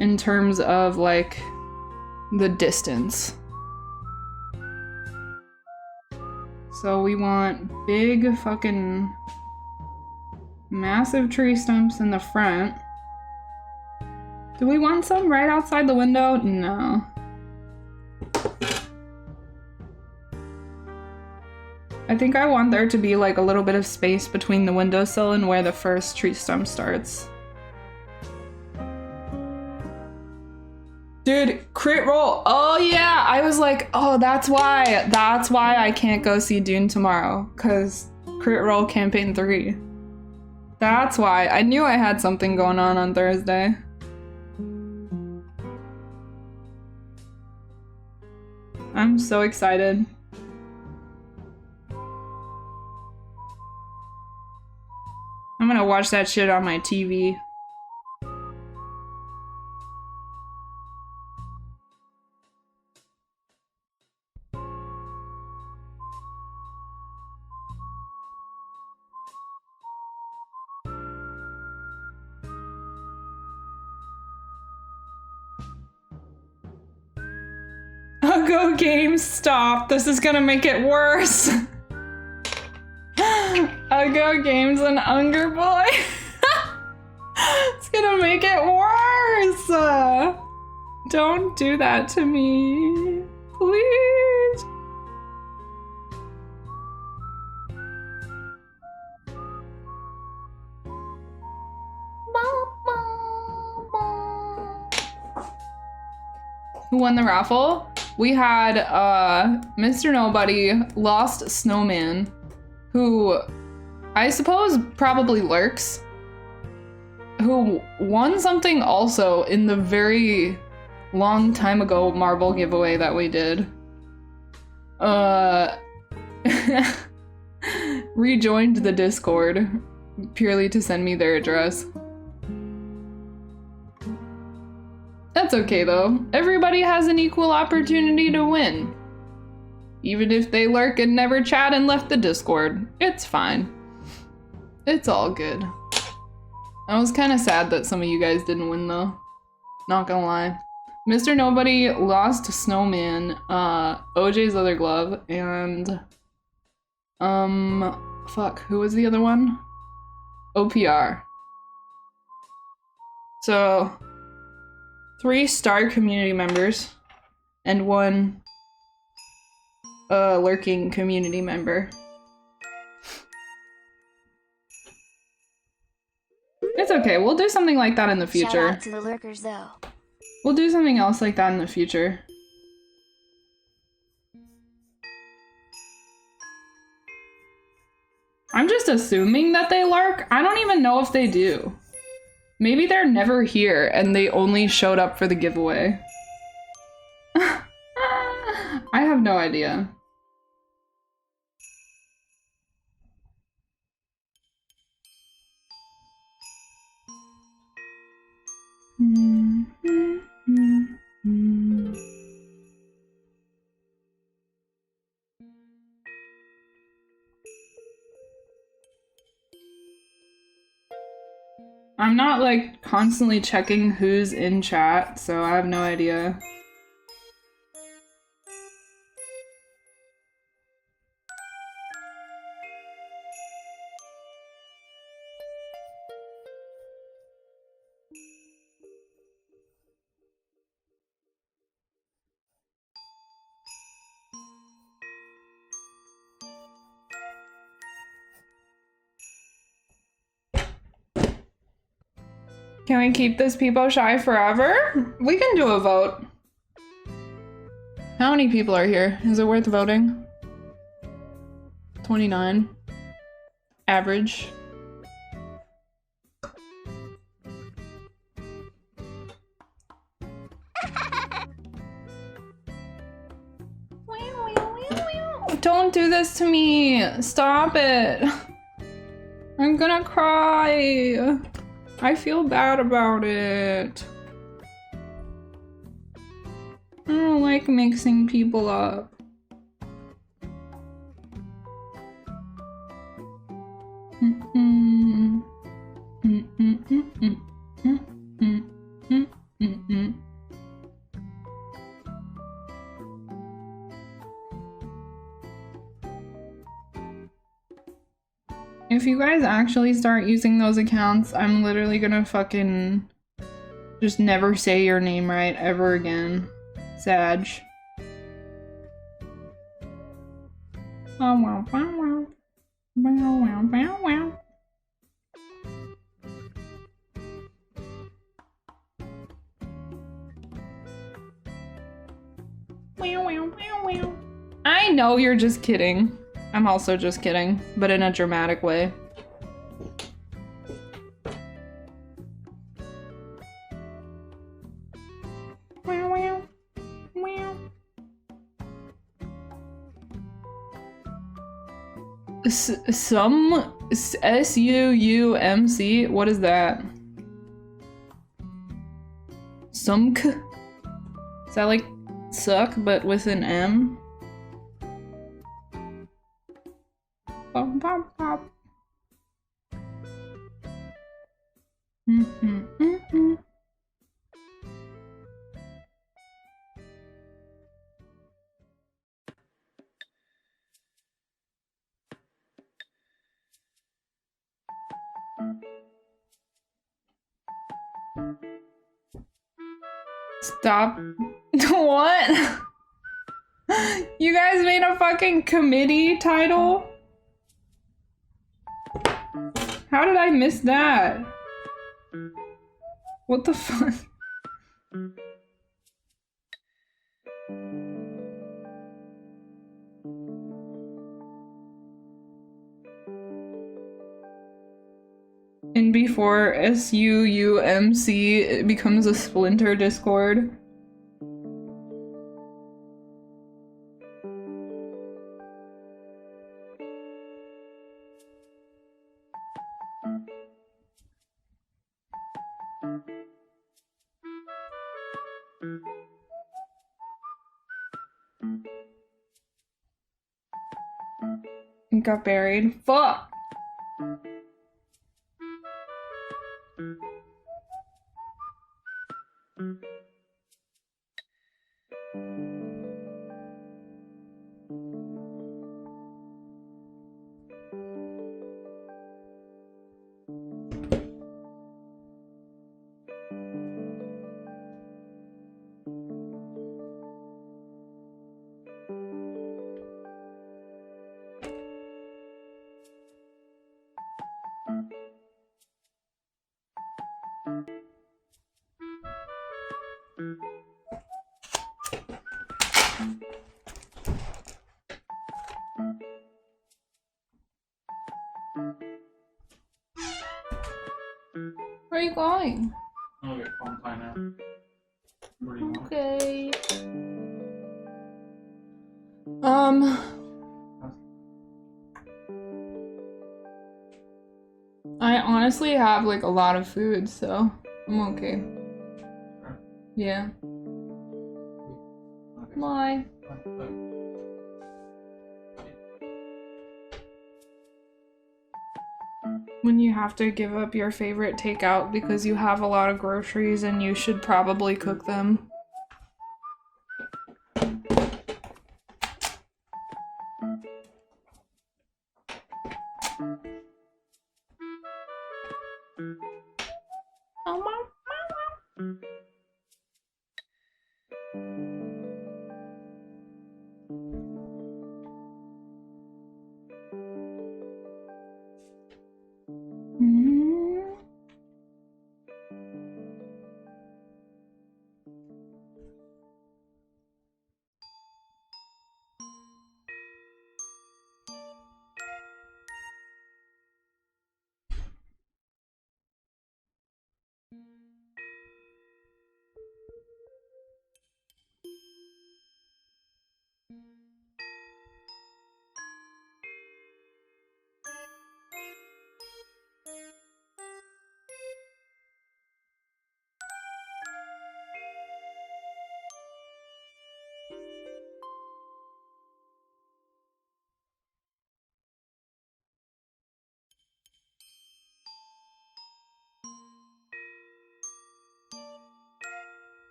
in terms of like the distance. So we want big fucking massive tree stumps in the front. Do we want some right outside the window? No. I think I want there to be like a little bit of space between the windowsill and where the first tree stump starts. Dude, crit roll. Oh yeah, I was like, oh, that's why I can't go see Dune tomorrow, cause crit roll campaign 3. That's why. I knew I had something going on Thursday. I'm so excited. I'm gonna watch that shit on my TV. Go Games, stop. This is gonna make it worse. Go Games and Unger Boy. It's gonna make it worse. Don't do that to me, please. who won the raffle. We had Mr. Nobody, Lost Snowman, who I suppose probably lurks, who won something also in the very long time ago Marvel giveaway that we did. Rejoined the Discord purely to send me their address. That's okay though. Everybody has an equal opportunity to win. Even if they lurk and never chat and left the Discord. It's fine. It's all good. I was kind of sad that some of you guys didn't win though. Not gonna lie. Mr. Nobody, Lost Snowman, OJ's Leather Glove, and fuck, who was the other one? OPR. So 3 star community members and 1 lurking community member. It's okay, we'll do something like that in the future. Shout out to the lurkers though. We'll do something else like that in the future. I'm just assuming that they lurk. I don't even know if they do. Maybe they're never here and they only showed up for the giveaway. I have no idea. I'm not like constantly checking who's in chat, so I have no idea. Can we keep this people shy forever? We can do a vote. How many people are here? Is it worth voting? 29. Average. Don't do this to me. Stop it. I'm gonna cry. I feel bad about it. I don't like mixing people up. If you guys actually start using those accounts, I'm literally gonna fucking just never say your name right ever again. Sag. Oh, wow. I know you're just kidding. I'm also just kidding, but in a dramatic way. Some S-U-U-M-C? What is that? Sumk? Is that like suck but with an M? Bum, bum, bum. Stop. What? You guys made a fucking committee title? How did I miss that? What the fuck? mean before SUUMC it becomes a splinter Discord? It got buried. Fuck! Where are you going? Okay, I'm fine now. Where do you want? Okay. I honestly have like a lot of food, so I'm okay. Sure. Yeah. Okay. Why? When you have to give up your favorite takeout because you have a lot of groceries and you should probably cook them.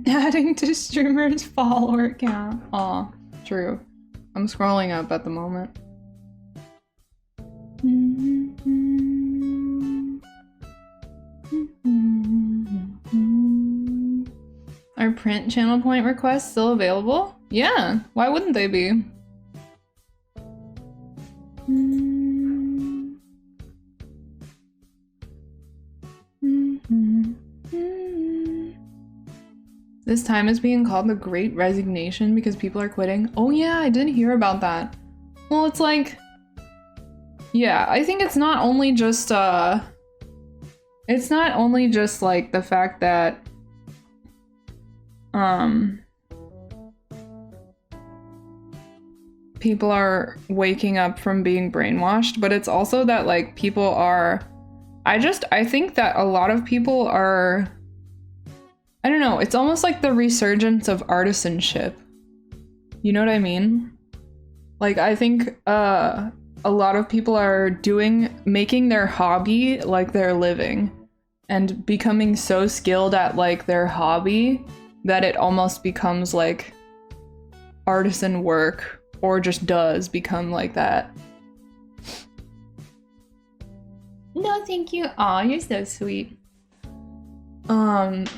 Adding to streamers' follower count. Aw, true. I'm scrolling up at the moment. Are print channel point requests still available? Yeah, why wouldn't they be? This time is being called the Great Resignation because people are quitting. Oh yeah, I didn't hear about that. Well, it's like, yeah, I think it's not only just like the fact that people are waking up from being brainwashed, but it's also that like people are, I think that a lot of people are, I don't know, it's almost like the resurgence of artisanship. You know what I mean? Like, I think a a lot of people are making their hobby like their living and becoming so skilled at like their hobby that it almost becomes like artisan work, or just does become like that. No, thank you. Aw, you're so sweet.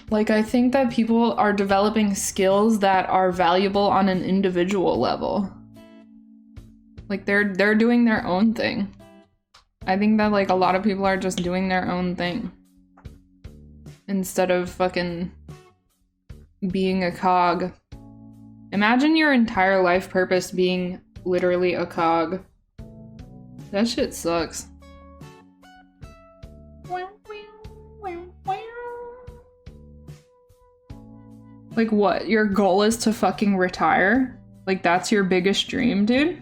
Like I think that people are developing skills that are valuable on an individual level. Like they're doing their own thing. I think that like a lot of people are just doing their own thing instead of fucking being a cog. Imagine your entire life purpose being literally a cog. That shit sucks. Like what? Your goal is to fucking retire? Like that's your biggest dream, dude?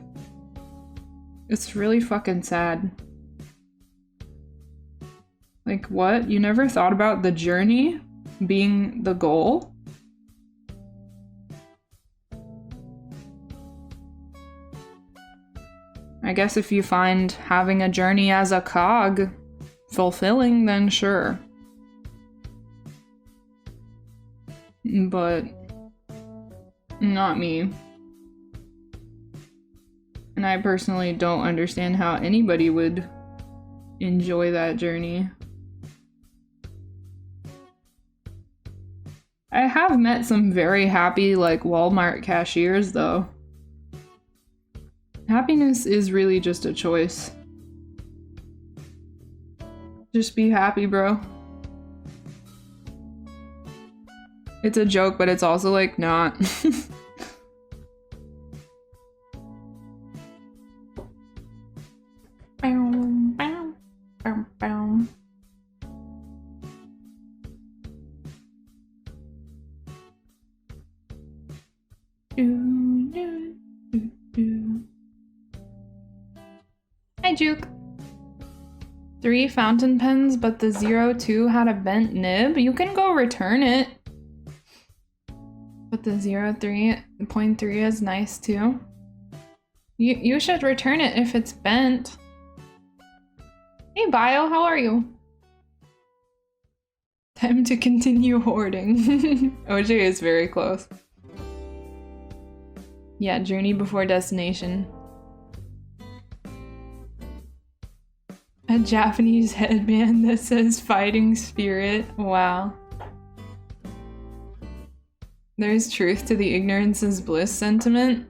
It's really fucking sad. Like what? You never thought about the journey being the goal? I guess if you find having a journey as a cog fulfilling, then sure. But not me. And I personally don't understand how anybody would enjoy that journey. I have met some very happy, like, Walmart cashiers, though. Happiness is really just a choice. Just be happy, bro. It's a joke, but it's also, like, not. Hi, Juke. 3 fountain pens, but the 02 had a bent nib. You can go return it. But the 03.3 is nice too. You should return it if it's bent. Hey Bio, how are you? Time to continue hoarding. OJ is very close. Yeah, journey before destination. A Japanese headband that says fighting spirit. Wow. There's truth to the ignorance is bliss sentiment.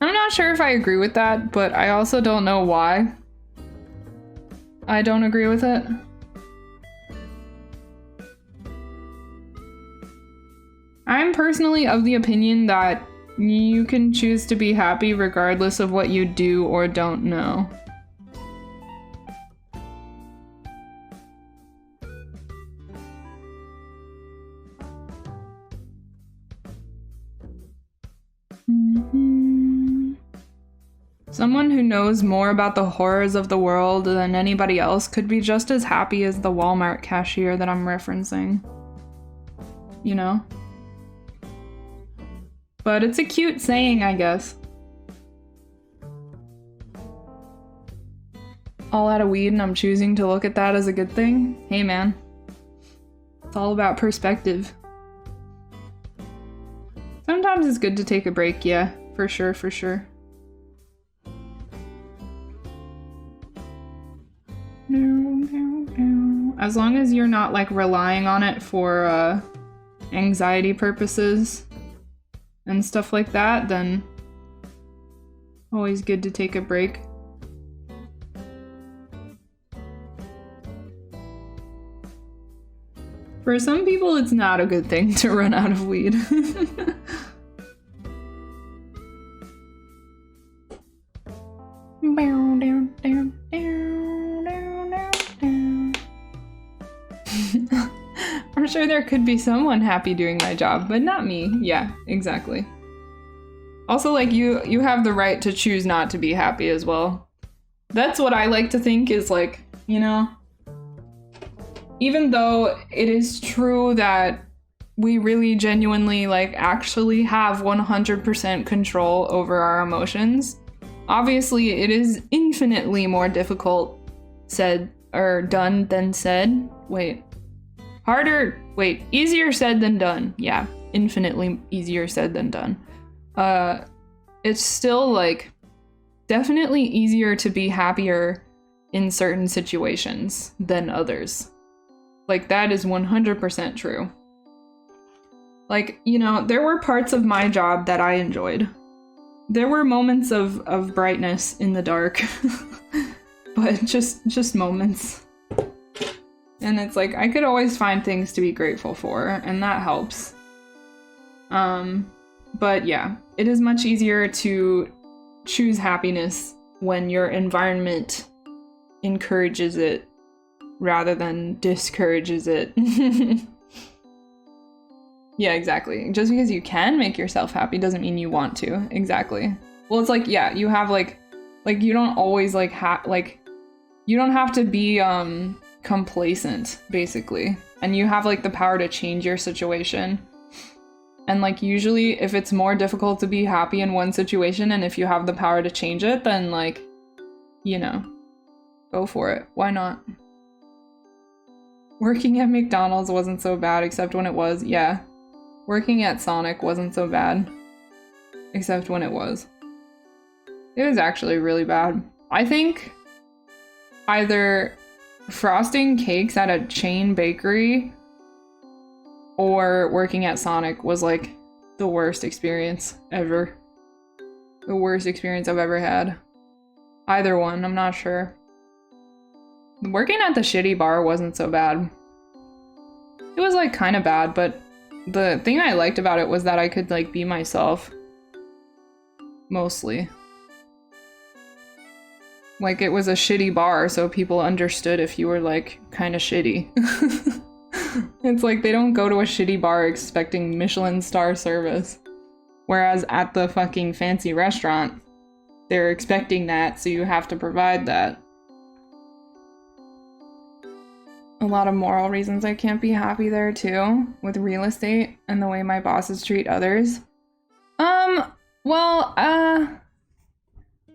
I'm not sure if I agree with that, but I also don't know why I don't agree with it. I'm personally of the opinion that you can choose to be happy regardless of what you do or don't know. Someone who knows more about the horrors of the world than anybody else could be just as happy as the Walmart cashier that I'm referencing. You know? But it's a cute saying, I guess. All out of weed and I'm choosing to look at that as a good thing? Hey man. It's all about perspective. Sometimes it's good to take a break, yeah. For sure, for sure. As long as you're not like relying on it for anxiety purposes and stuff like that, then always good to take a break. For some people, it's not a good thing to run out of weed. I'm sure there could be someone happy doing my job, but not me. Yeah, exactly. Also, like, you have the right to choose not to be happy as well. That's what I like to think is, like, you know, even though it is true that we really genuinely, like, actually have 100% control over our emotions, obviously it is infinitely more difficult said or done than said. Easier said than done. Yeah, infinitely easier said than done. It's still, like, definitely easier to be happier in certain situations than others. Like, that is 100% true. Like, you know, there were parts of my job that I enjoyed. There were moments of brightness in the dark. But just moments. And it's like, I could always find things to be grateful for, and that helps. But yeah, it is much easier to choose happiness when your environment encourages it rather than discourages it. Yeah, exactly. Just because you can make yourself happy doesn't mean you want to. Exactly. Well, it's like, yeah, you have like you don't always like you don't have to be complacent, basically. And you have like the power to change your situation. And like usually if it's more difficult to be happy in one situation and if you have the power to change it, then like, you know, go for it. Why not? Working at McDonald's wasn't so bad except when it was. Yeah. Working at Sonic wasn't so bad except when it was. It was actually really bad. I think either frosting cakes at a chain bakery or working at Sonic was like the worst experience ever. The worst experience I've ever had. Either one, I'm not sure. Working at the shitty bar wasn't so bad. It was like kind of bad, but the thing I liked about it was that I could like be myself. Mostly. Like, it was a shitty bar, so people understood if you were, like, kind of shitty. It's like they don't go to a shitty bar expecting Michelin star service. Whereas at the fucking fancy restaurant, they're expecting that, so you have to provide that. A lot of moral reasons I can't be happy there, too, with real estate and the way my bosses treat others.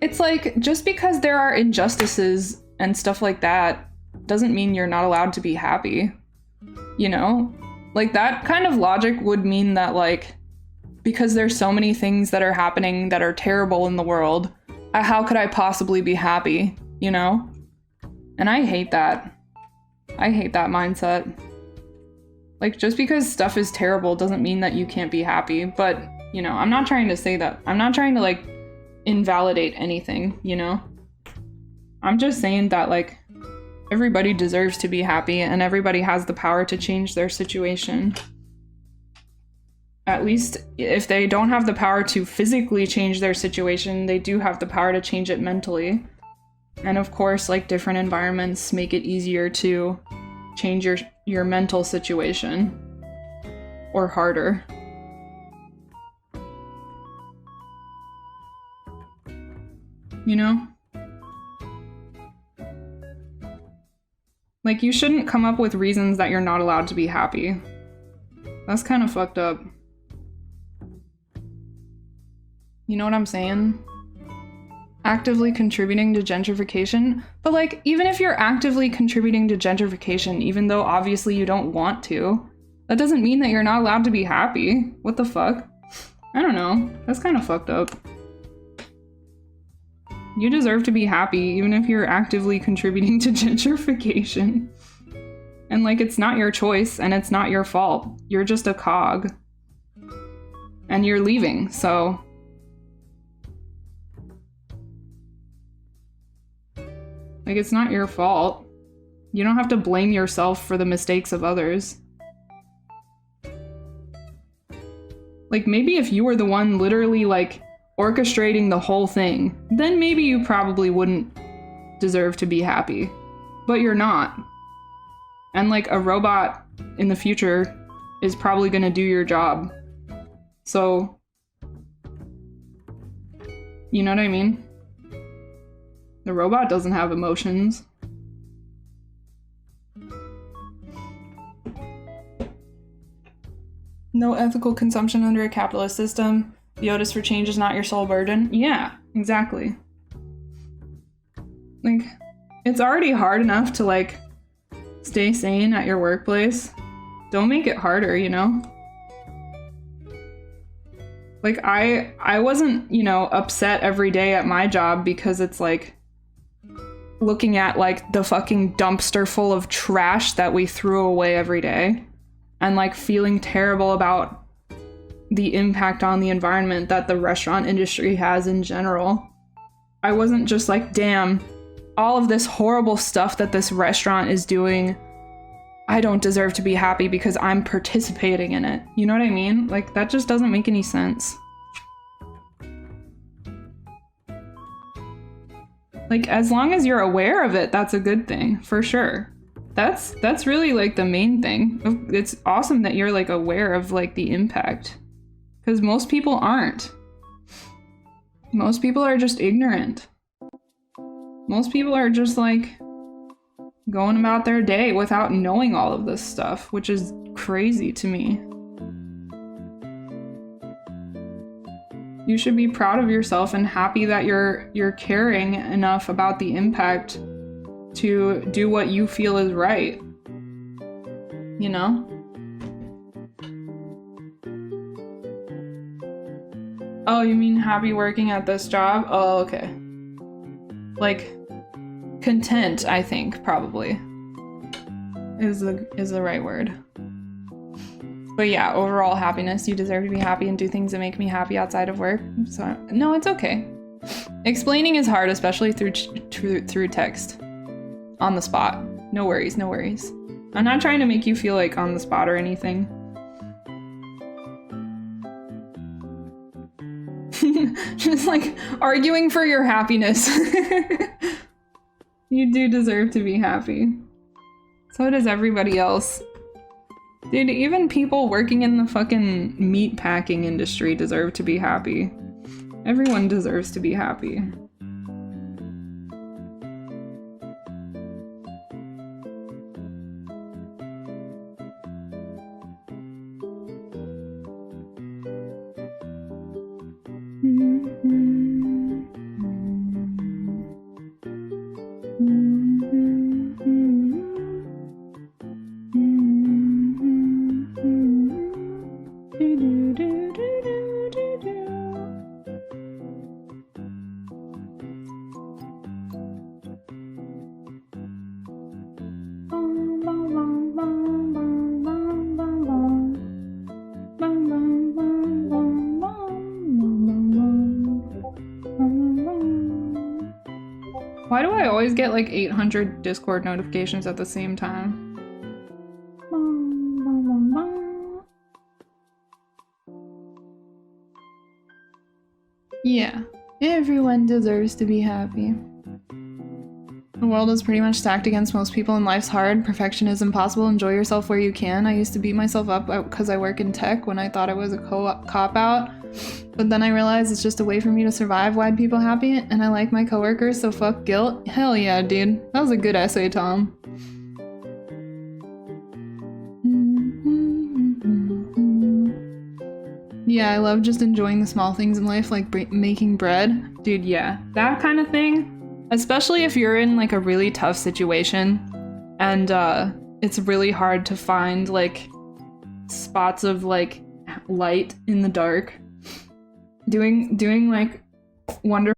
It's like, just because there are injustices and stuff like that doesn't mean you're not allowed to be happy. You know? Like, that kind of logic would mean that, like, because there's so many things that are happening that are terrible in the world, how could I possibly be happy? You know? And I hate that. I hate that mindset. Like, just because stuff is terrible doesn't mean that you can't be happy, but, you know, I'm not trying to say that. I'm not trying to, like, invalidate anything, you know? I'm just saying that, like, everybody deserves to be happy and everybody has the power to change their situation. At least if they don't have the power to physically change their situation, they do have the power to change it mentally. And of course, like, different environments make it easier to change your mental situation. Or harder. You know? Like, you shouldn't come up with reasons that you're not allowed to be happy. That's kind of fucked up. You know what I'm saying? Actively contributing to gentrification. But, like, even if you're actively contributing to gentrification, even though obviously you don't want to, that doesn't mean that you're not allowed to be happy. What the fuck? I don't know. That's kind of fucked up. You deserve to be happy, even if you're actively contributing to gentrification. And, like, it's not your choice, and it's not your fault. You're just a cog. And you're leaving, so... Like, it's not your fault. You don't have to blame yourself for the mistakes of others. Like, maybe if you were the one literally, like, orchestrating the whole thing, then maybe you probably wouldn't deserve to be happy. But you're not. And, like, a robot in the future is probably gonna do your job. So, You know what I mean? The robot doesn't have emotions. No ethical consumption under a capitalist system. The onus for change is not your sole burden. Yeah, exactly. Like, it's already hard enough to, like, stay sane at your workplace. Don't make it harder, you know? Like, I wasn't, you know, upset every day at my job because it's, like, looking at, like, the fucking dumpster full of trash that we threw away every day. And, like, feeling terrible about the impact on the environment that the restaurant industry has in general. I wasn't just like, damn, all of this horrible stuff that this restaurant is doing, I don't deserve to be happy because I'm participating in it. You know what I mean? Like, that just doesn't make any sense. Like, as long as you're aware of it, that's a good thing, for sure. That's really, like, the main thing. It's awesome that you're, like, aware of, like, the impact. Because most people aren't. Most people are just ignorant. Most people are just, like, going about their day without knowing all of this stuff, which is crazy to me. You should be proud of yourself and happy that you're caring enough about the impact to do what you feel is right. You know? Oh, you mean happy working at this job? Oh, okay. Like, content, I think, probably, is the right word. But yeah, overall happiness. You deserve to be happy and do things that make me happy outside of work. So, no, it's okay. Explaining is hard, especially through text. On the spot. No worries, no worries. I'm not trying to make you feel like on the spot or anything. Just like arguing for your happiness. You do deserve to be happy. So does everybody else. Dude, even people working in the fucking meat packing industry deserve to be happy. Everyone deserves to be happy. Why do I always get like 800 Discord notifications at the same time? Yeah, everyone deserves to be happy. The world is pretty much stacked against most people and life's hard. Perfection is impossible. Enjoy yourself where you can. I used to beat myself up because I work in tech when I thought it was a cop-out. But then I realized it's just a way for me to survive. Why'd people happy? And I like my coworkers, so fuck guilt. Hell yeah, dude. That was a good essay, Tom. Yeah, I love just enjoying the small things in life, like making bread. Dude, yeah. That kind of thing. Especially if you're in like a really tough situation and it's really hard to find like spots of like light in the dark. Doing like wonderful